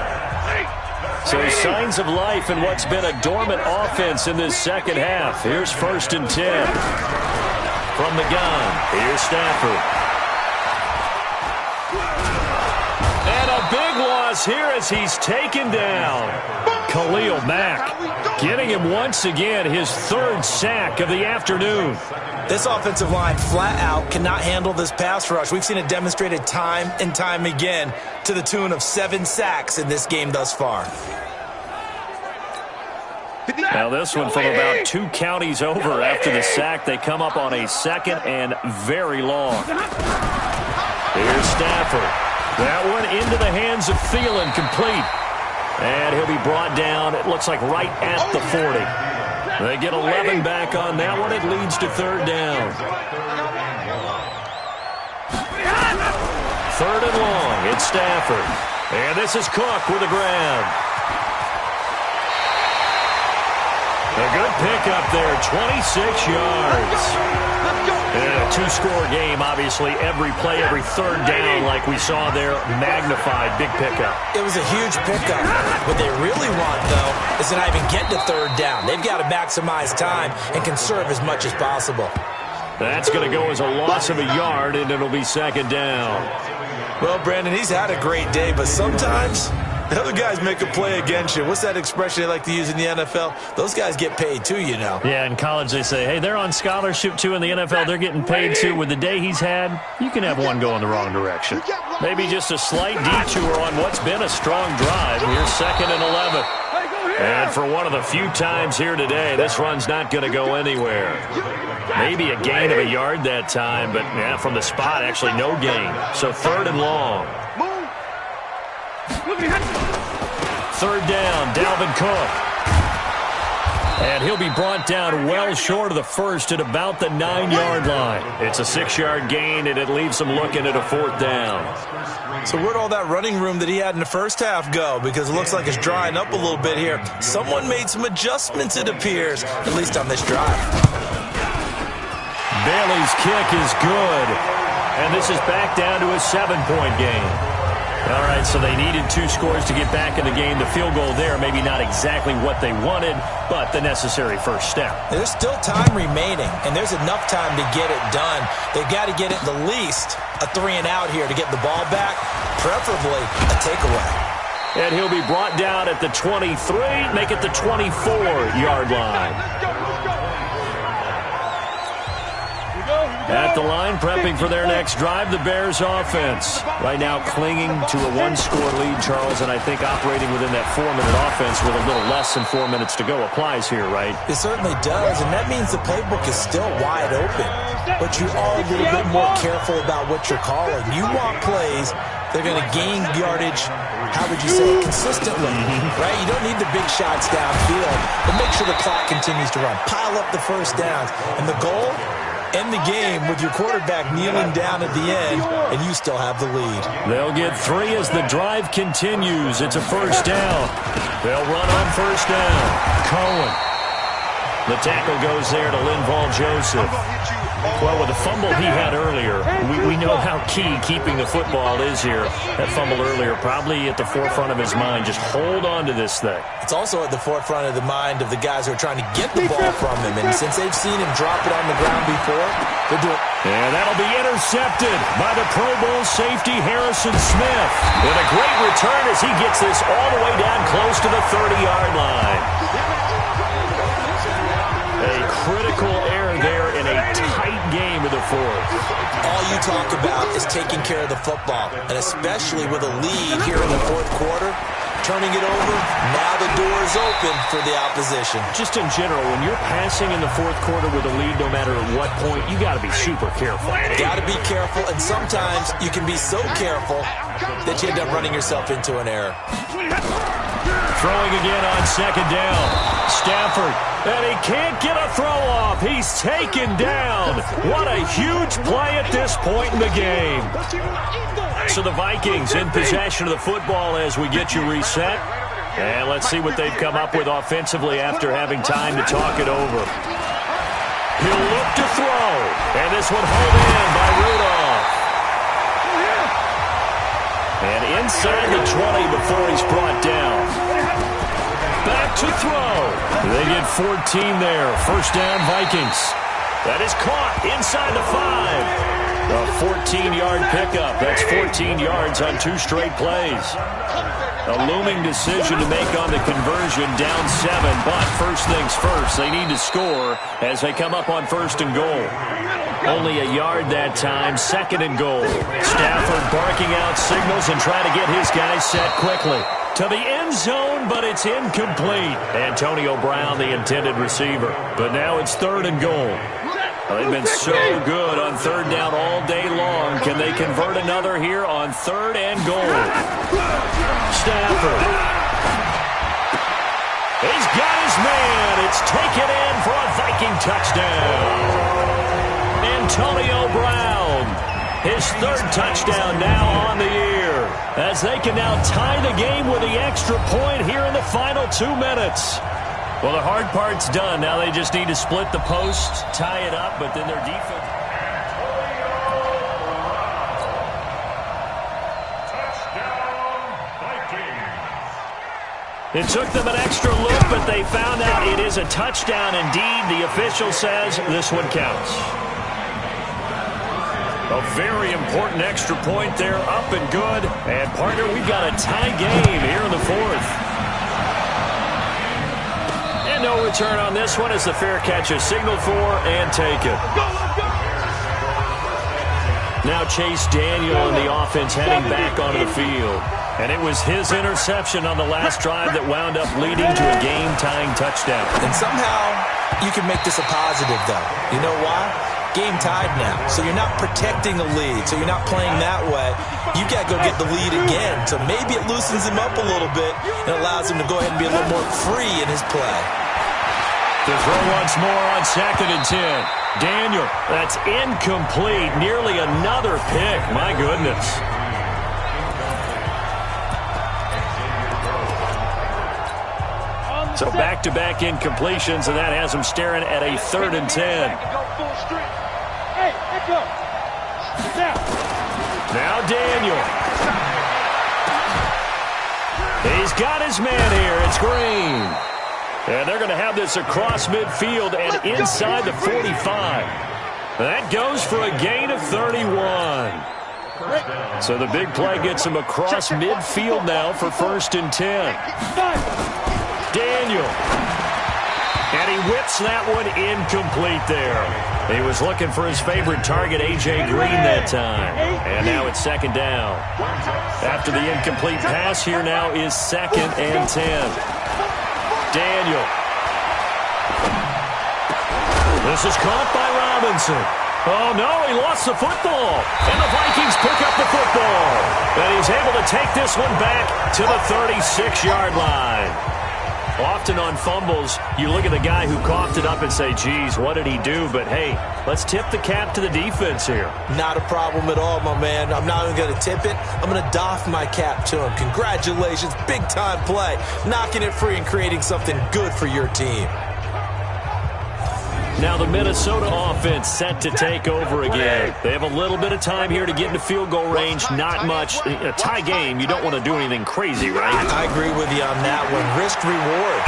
So signs of life in what's been a dormant offense in this second half. Here's 1st and 10. From the gun, here's Stafford. And a big loss here as he's taken down. Khalil Mack getting him once again his 3rd sack of the afternoon. This offensive line flat out cannot handle this pass rush. We've seen it demonstrated time and time again to the tune of 7 sacks in this game thus far. Now this one from about 2 counties over after the sack. They come up on a 2nd and very long. Here's Stafford. That one into the hands of Thielen, complete. And he'll be brought down, it looks like right at the 40. They get 11 back on that one. It leads to 3rd down. 3rd and long. It's Stafford. And this is Cook with a grab. A good pickup there, 26 yards. And a 2-score game, obviously, every play, every 3rd down, like we saw there, magnified, big pickup. It was a huge pickup. What they really want, though, is to not even get to 3rd down. They've got to maximize time and conserve as much as possible. That's going to go as a loss of a yard, and it'll be 2nd down. Well, Brandon, he's had a great day, but sometimes the other guys make a play against you. What's that expression they like to use in the NFL? Those guys get paid too, you know. Yeah, in college they say, hey, they're on scholarship too. In the NFL, they're getting paid too. With the day he's had, you can have one go in the wrong direction. Maybe just a slight detour on what's been a strong drive. Here's 2nd and 11. And for one of the few times here today, this run's not going to go anywhere. Maybe a gain of a yard that time, but yeah, from the spot, actually no gain. So 3rd and long. 3rd down, Dalvin Cook. And he'll be brought down well short of the 1st at about the 9-yard line. It's a 6-yard gain, and it leaves him looking at a 4th down. So where'd all that running room that he had in the first half go? Because it looks like it's drying up a little bit here. Someone made some adjustments, it appears, at least on this drive. Bailey's kick is good. And this is back down to a 7-point game. All right, so they needed 2 scores to get back in the game. The field goal there, maybe not exactly what they wanted, but the necessary first step. There's still time remaining, and there's enough time to get it done. They've got to get it the least a 3-and-out here to get the ball back, preferably a takeaway. And he'll be brought down at the 23, make it the 24-yard line. At the line, prepping for their next drive, the Bears offense. Right now clinging to a 1-score lead, Charles, and I think operating within that 4-minute offense with a little less than 4 minutes to go applies here, right? It certainly does, and that means the playbook is still wide open. But you are a little bit more careful about what you're calling. You want plays that are going to gain yardage, how would you say, consistently, right? You don't need the big shots downfield, but make sure the clock continues to run. Pile up the first downs, and the goal End the game with your quarterback kneeling down at the end, and you still have the lead. They'll get 3 as the drive continues. It's a first down. They'll run on first down. Cohen. The tackle goes there to Linval Joseph. Well, with the fumble he had earlier, we know how key keeping the football is here. That fumble earlier probably at the forefront of his mind. Just hold on to this thing. It's also at the forefront of the mind of the guys who are trying to get the ball from him. And since they've seen him drop it on the ground before, they're doing... And that'll be intercepted by the Pro Bowl safety Harrison Smith. And a great return as he gets this all the way down close to the 30-yard line. A critical error there in a tight game of the fourth. All you talk about is taking care of the football, and especially with a lead here in the fourth quarter, turning it over, now the door is open for the opposition. Just in general, when you're passing in the fourth quarter with a lead, no matter at what point, you got to be super careful. Got to be careful, and sometimes you can be so careful that you end up running yourself into an error. Throwing again on second down. Stafford, and he can't get a throw off. He's taken down. What a huge play at this point in the game. So the Vikings in possession of the football as we get you reset. And let's see what they've come up with offensively after having time to talk it over. He'll look to throw. And this one hauled in by Rudolph. And inside the 20 before he's brought down. Back to throw. They get 14 there. First down, Vikings. That is caught inside the 5. A 14-yard pickup. That's 14 yards on 2 straight plays. A looming decision to make on the conversion, down 7. But first things first, they need to score as they come up on first and goal. Only a yard that time, second and goal. Stafford barking out signals and trying to get his guys set quickly. To the end zone, but it's incomplete. Antonio Brown, the intended receiver. But now it's third and goal. They've been so good on third down all day long. Can they convert another here on third and goal? Stafford. He's got his man. It's taken in for a Viking touchdown. Antonio Brown, his third touchdown now on the year, as they can now tie the game with the extra point here in the final 2 minutes. Well, the hard part's done. Now they just need to split the post, tie it up, but then their defense... It took them an extra look, but they found out it is a touchdown indeed. The official says this one counts. A very important extra point there, up and good. And, partner, we've got a tie game here in the fourth. And no return on this one as the fair catch is signaled for and taken. Now Chase Daniel and the offense heading back onto the field. And it was his interception on the last drive that wound up leading to a game-tying touchdown. And somehow you can make this a positive, though. You know why? Game tied now, so you're not protecting the lead, so you're not playing that way. You got to go get the lead again, so maybe it loosens him up a little bit and allows him to go ahead and be a little more free in his play. To throw once more on second and 10. Daniel, that's incomplete. Nearly another pick. My goodness. So back-to-back incompletions, and that has him staring at a third and 10. Now Daniel. He's got his man here. It's Green. And they're going to have this across midfield and inside the 45. That goes for a gain of 31. So the big play gets him across midfield now for first and 10. Daniel. And he whips that one incomplete there. He was looking for his favorite target, A.J. Green, that time. And now it's second down. After the incomplete pass, here now is second and 10. Daniel. This is caught by Robinson. Oh, no, he lost the football. And the Vikings pick up the football. And he's able to take this one back to the 36-yard line. Often on fumbles, you look at the guy who coughed it up and say, geez, what did he do? But, hey, let's tip the cap to the defense here. Not a problem at all, my man. I'm not even going to tip it. I'm going to doff my cap to him. Congratulations. Big-time play. Knocking it free and creating something good for your team. Now the Minnesota offense set to take over again. They have a little bit of time here to get into field goal range. Not much. A tie game, you don't want to do anything crazy, right? I agree with you on that one. Risk-reward.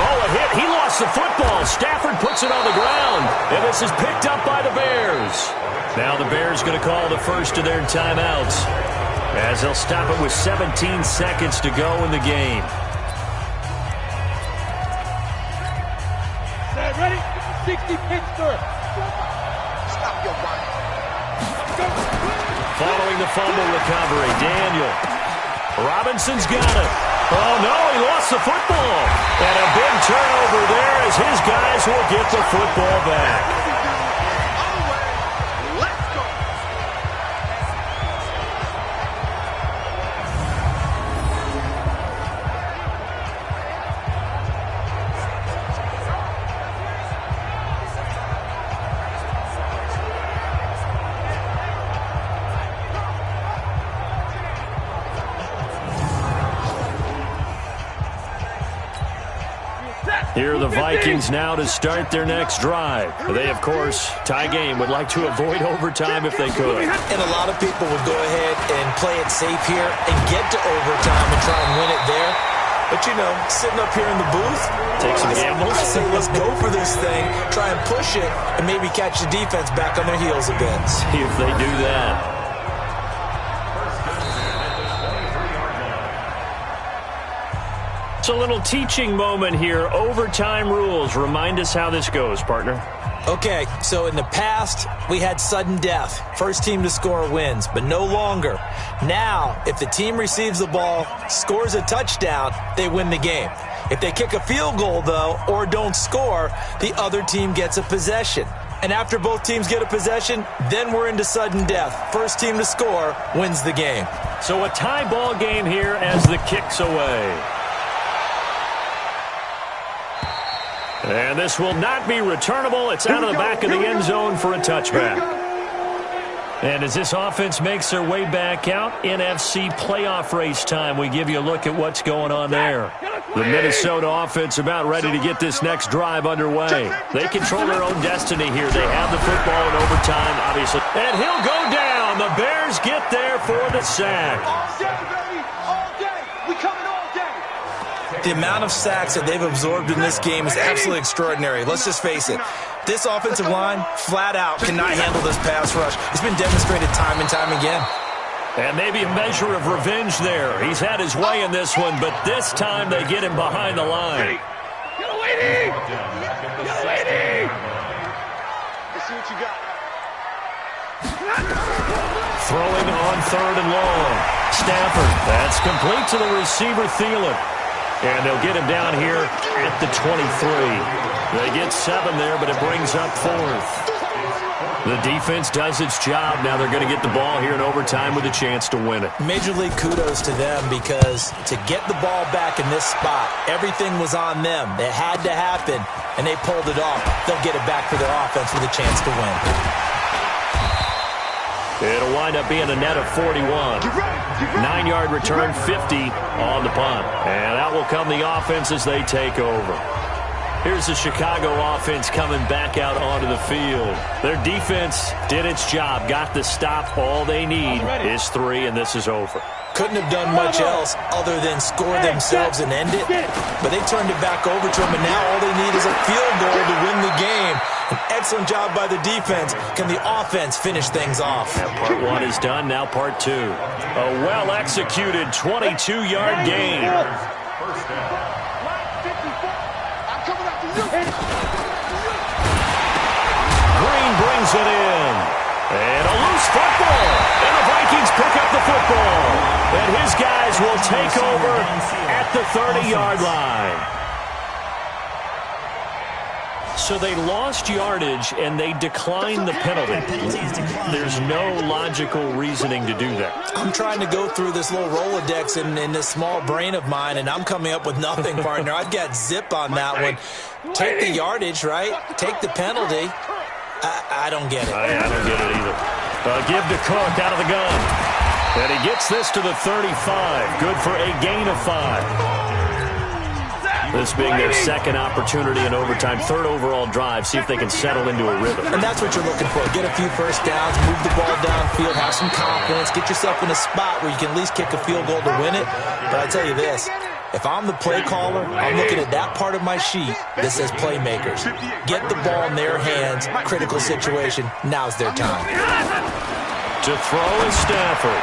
Oh, a hit. He lost the football. Stafford puts it on the ground. And this is picked up by the Bears. Now the Bears going to call the first of their timeouts, as they'll stop it with 17 seconds to go in the game. Ready? 60 Pittsburgh. Stop your body. Following the fumble recovery, Daniel. Robinson's got it. Oh, no, he lost the football. And a big turnover there as his guys will get the football back. Here are the Vikings now to start their next drive. They, of course, tie game, would like to avoid overtime if they could. And a lot of people would go ahead and play it safe here and get to overtime and try and win it there. But, you know, sitting up here in the booth, take some gambles. I say let's go for this thing, try and push it, and maybe catch the defense back on their heels a bit. See if they do that. It's a little teaching moment here. Overtime rules. Remind us how this goes, partner. Okay, so in the past, we had sudden death. First team to score wins, but no longer. Now, if the team receives the ball, scores a touchdown, they win the game. If they kick a field goal, though, or don't score, the other team gets a possession. And after both teams get a possession, then we're into sudden death. First team to score wins the game. So a tie ball game here as the kick's away. And this will not be returnable. It's out of the back of the end zone for a touchback. And as this offense makes their way back out, NFC playoff race time, we give you a look at what's going on there. The Minnesota offense about ready to get this next drive underway. They control their own destiny here. They have the football in overtime, obviously. And he'll go down. The Bears get there for the sack. All day, baby. All day. We coming all day. The amount of sacks that they've absorbed in this game is absolutely extraordinary. Let's just face it. This offensive line, flat out, cannot handle this pass rush. It's been demonstrated time and time again. And maybe a measure of revenge there. He's had his way in this one, but this time they get him behind the line. Get a lady! Get a lady! Let's see what you got. Throwing on 3rd and long. Stafford, that's complete to the receiver, Thielen. And they'll get him down here at the 23. They get 7 there, but it brings up 4th. The defense does its job. Now they're going to get the ball here in overtime with a chance to win it. Major league kudos to them, because to get the ball back in this spot, everything was on them. It had to happen, and they pulled it off. They'll get it back for their offense with a chance to win. It'll wind up being a net of 41. 9-yard return, 50 on the punt. And out will come the offense as they take over. Here's the Chicago offense coming back out onto the field. Their defense did its job, got the stop. All they need is 3, and this is over. Couldn't have done much else other than score themselves and end it. But they turned it back over to them, and now all they need is a field goal to win the game. An excellent job by the defense. Can the offense finish things off? Now part 1 is done, now part 2. A well-executed 22-yard gain. First down. Green brings it in. And a loose football. And the Vikings pick up the football. And his guys will take over at the 30-yard line. So they lost yardage, and they declined the penalty. There's no logical reasoning to do that. I'm trying to go through this little Rolodex in this small brain of mine, and I'm coming up with nothing, partner. I've got zip on that one. Take the yardage, right? Take the penalty. I don't get it. I don't get it either. Give to Cook out of the gun. And he gets this to the 35. Good for a gain of 5. This being their second opportunity in overtime, third overall drive, see if they can settle into a rhythm. And that's what you're looking for. Get a few first downs, move the ball downfield, have some confidence, get yourself in a spot where you can at least kick a field goal to win it. But I tell you this, if I'm the play caller, I'm looking at that part of my sheet that says playmakers. Get the ball in their hands, critical situation, now's their time. To throw is Stafford.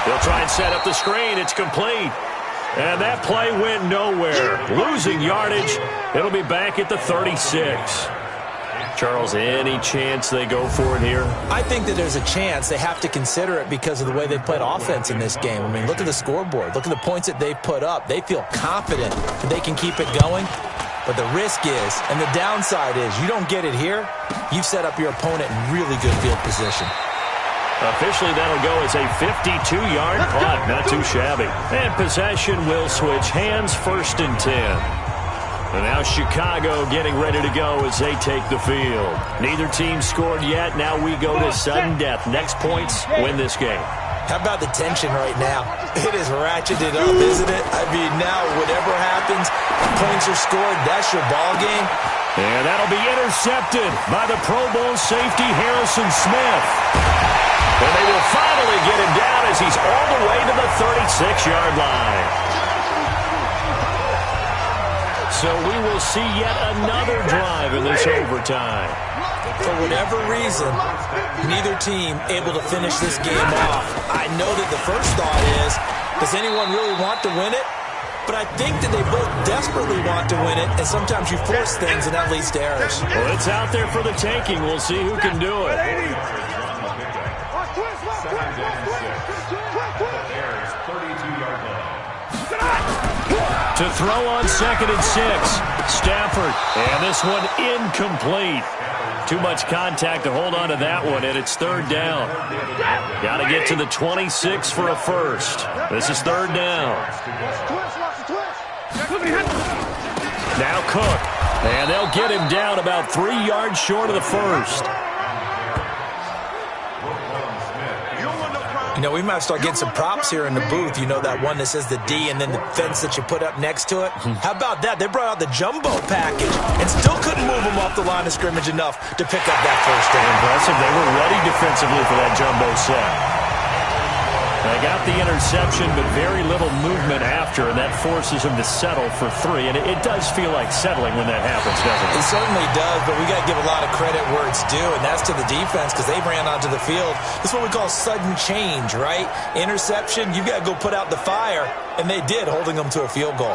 They'll try and set up the screen. It's complete. And that play went nowhere. Losing yardage. It'll be back at the 36. Charles, any chance they go for it here? I think that there's a chance. They have to consider it because of the way they played offense in this game. I mean, look at the scoreboard. Look at the points that they've put up. They feel confident that they can keep it going. But the risk is, and the downside is, you don't get it here, you've set up your opponent in really good field position. Officially, that'll go as a 52-yard punt. Not too shabby. And possession will switch hands, 1st and 10. And now Chicago getting ready to go as they take the field. Neither team scored yet. Now we go to sudden death. Next points win this game. How about the tension right now? It is ratcheted up, isn't it? I mean, now whatever happens, points are scored, that's your ball game. And that'll be intercepted by the Pro Bowl safety Harrison Smith. And they will finally get him down as he's all the way to the 36-yard line. So we will see yet another drive in this overtime. For whatever reason, neither team able to finish this game off. I know that the first thought is, does anyone really want to win it? But I think that they both desperately want to win it, and sometimes you force things, and that leads to errors. Well, it's out there for the taking. We'll see who can do it. To throw on 2nd and 6. Stafford. And this one incomplete. Too much contact to hold on to that one, and it's 3rd down. Got to get to the 26 for a first. This is 3rd down. Now Cook. And they'll get him down about 3 yards short of the first. You know, we might start getting some props here in the booth. You know, that one that says the D and then the fence that you put up next to it. How about that? They brought out the jumbo package and still couldn't move them off the line of scrimmage enough to pick up that first down. Impressive. They were ready defensively for that jumbo set. They got the interception, but very little movement after, and that forces them to settle for 3. And it does feel like settling when that happens, doesn't it? It certainly does, but we got to give a lot of credit where it's due, and that's to the defense because they ran onto the field. This is what we call sudden change, right? Interception, you got to go put out the fire, and they did, holding them to a field goal.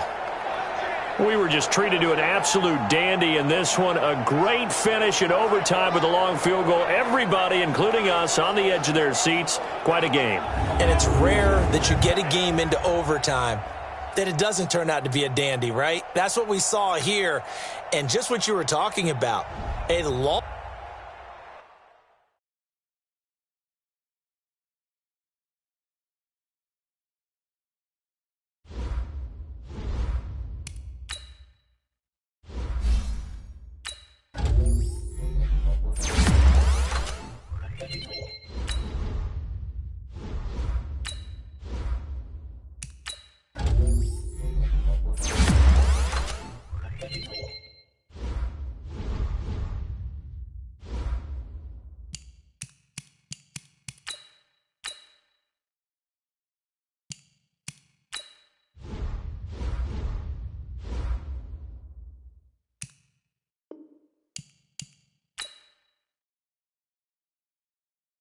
We were just treated to an absolute dandy in this one. A great finish in overtime with a long field goal. Everybody, including us, on the edge of their seats. Quite a game. And it's rare that you get a game into overtime that it doesn't turn out to be a dandy, right? That's what we saw here. And just what you were talking about. A long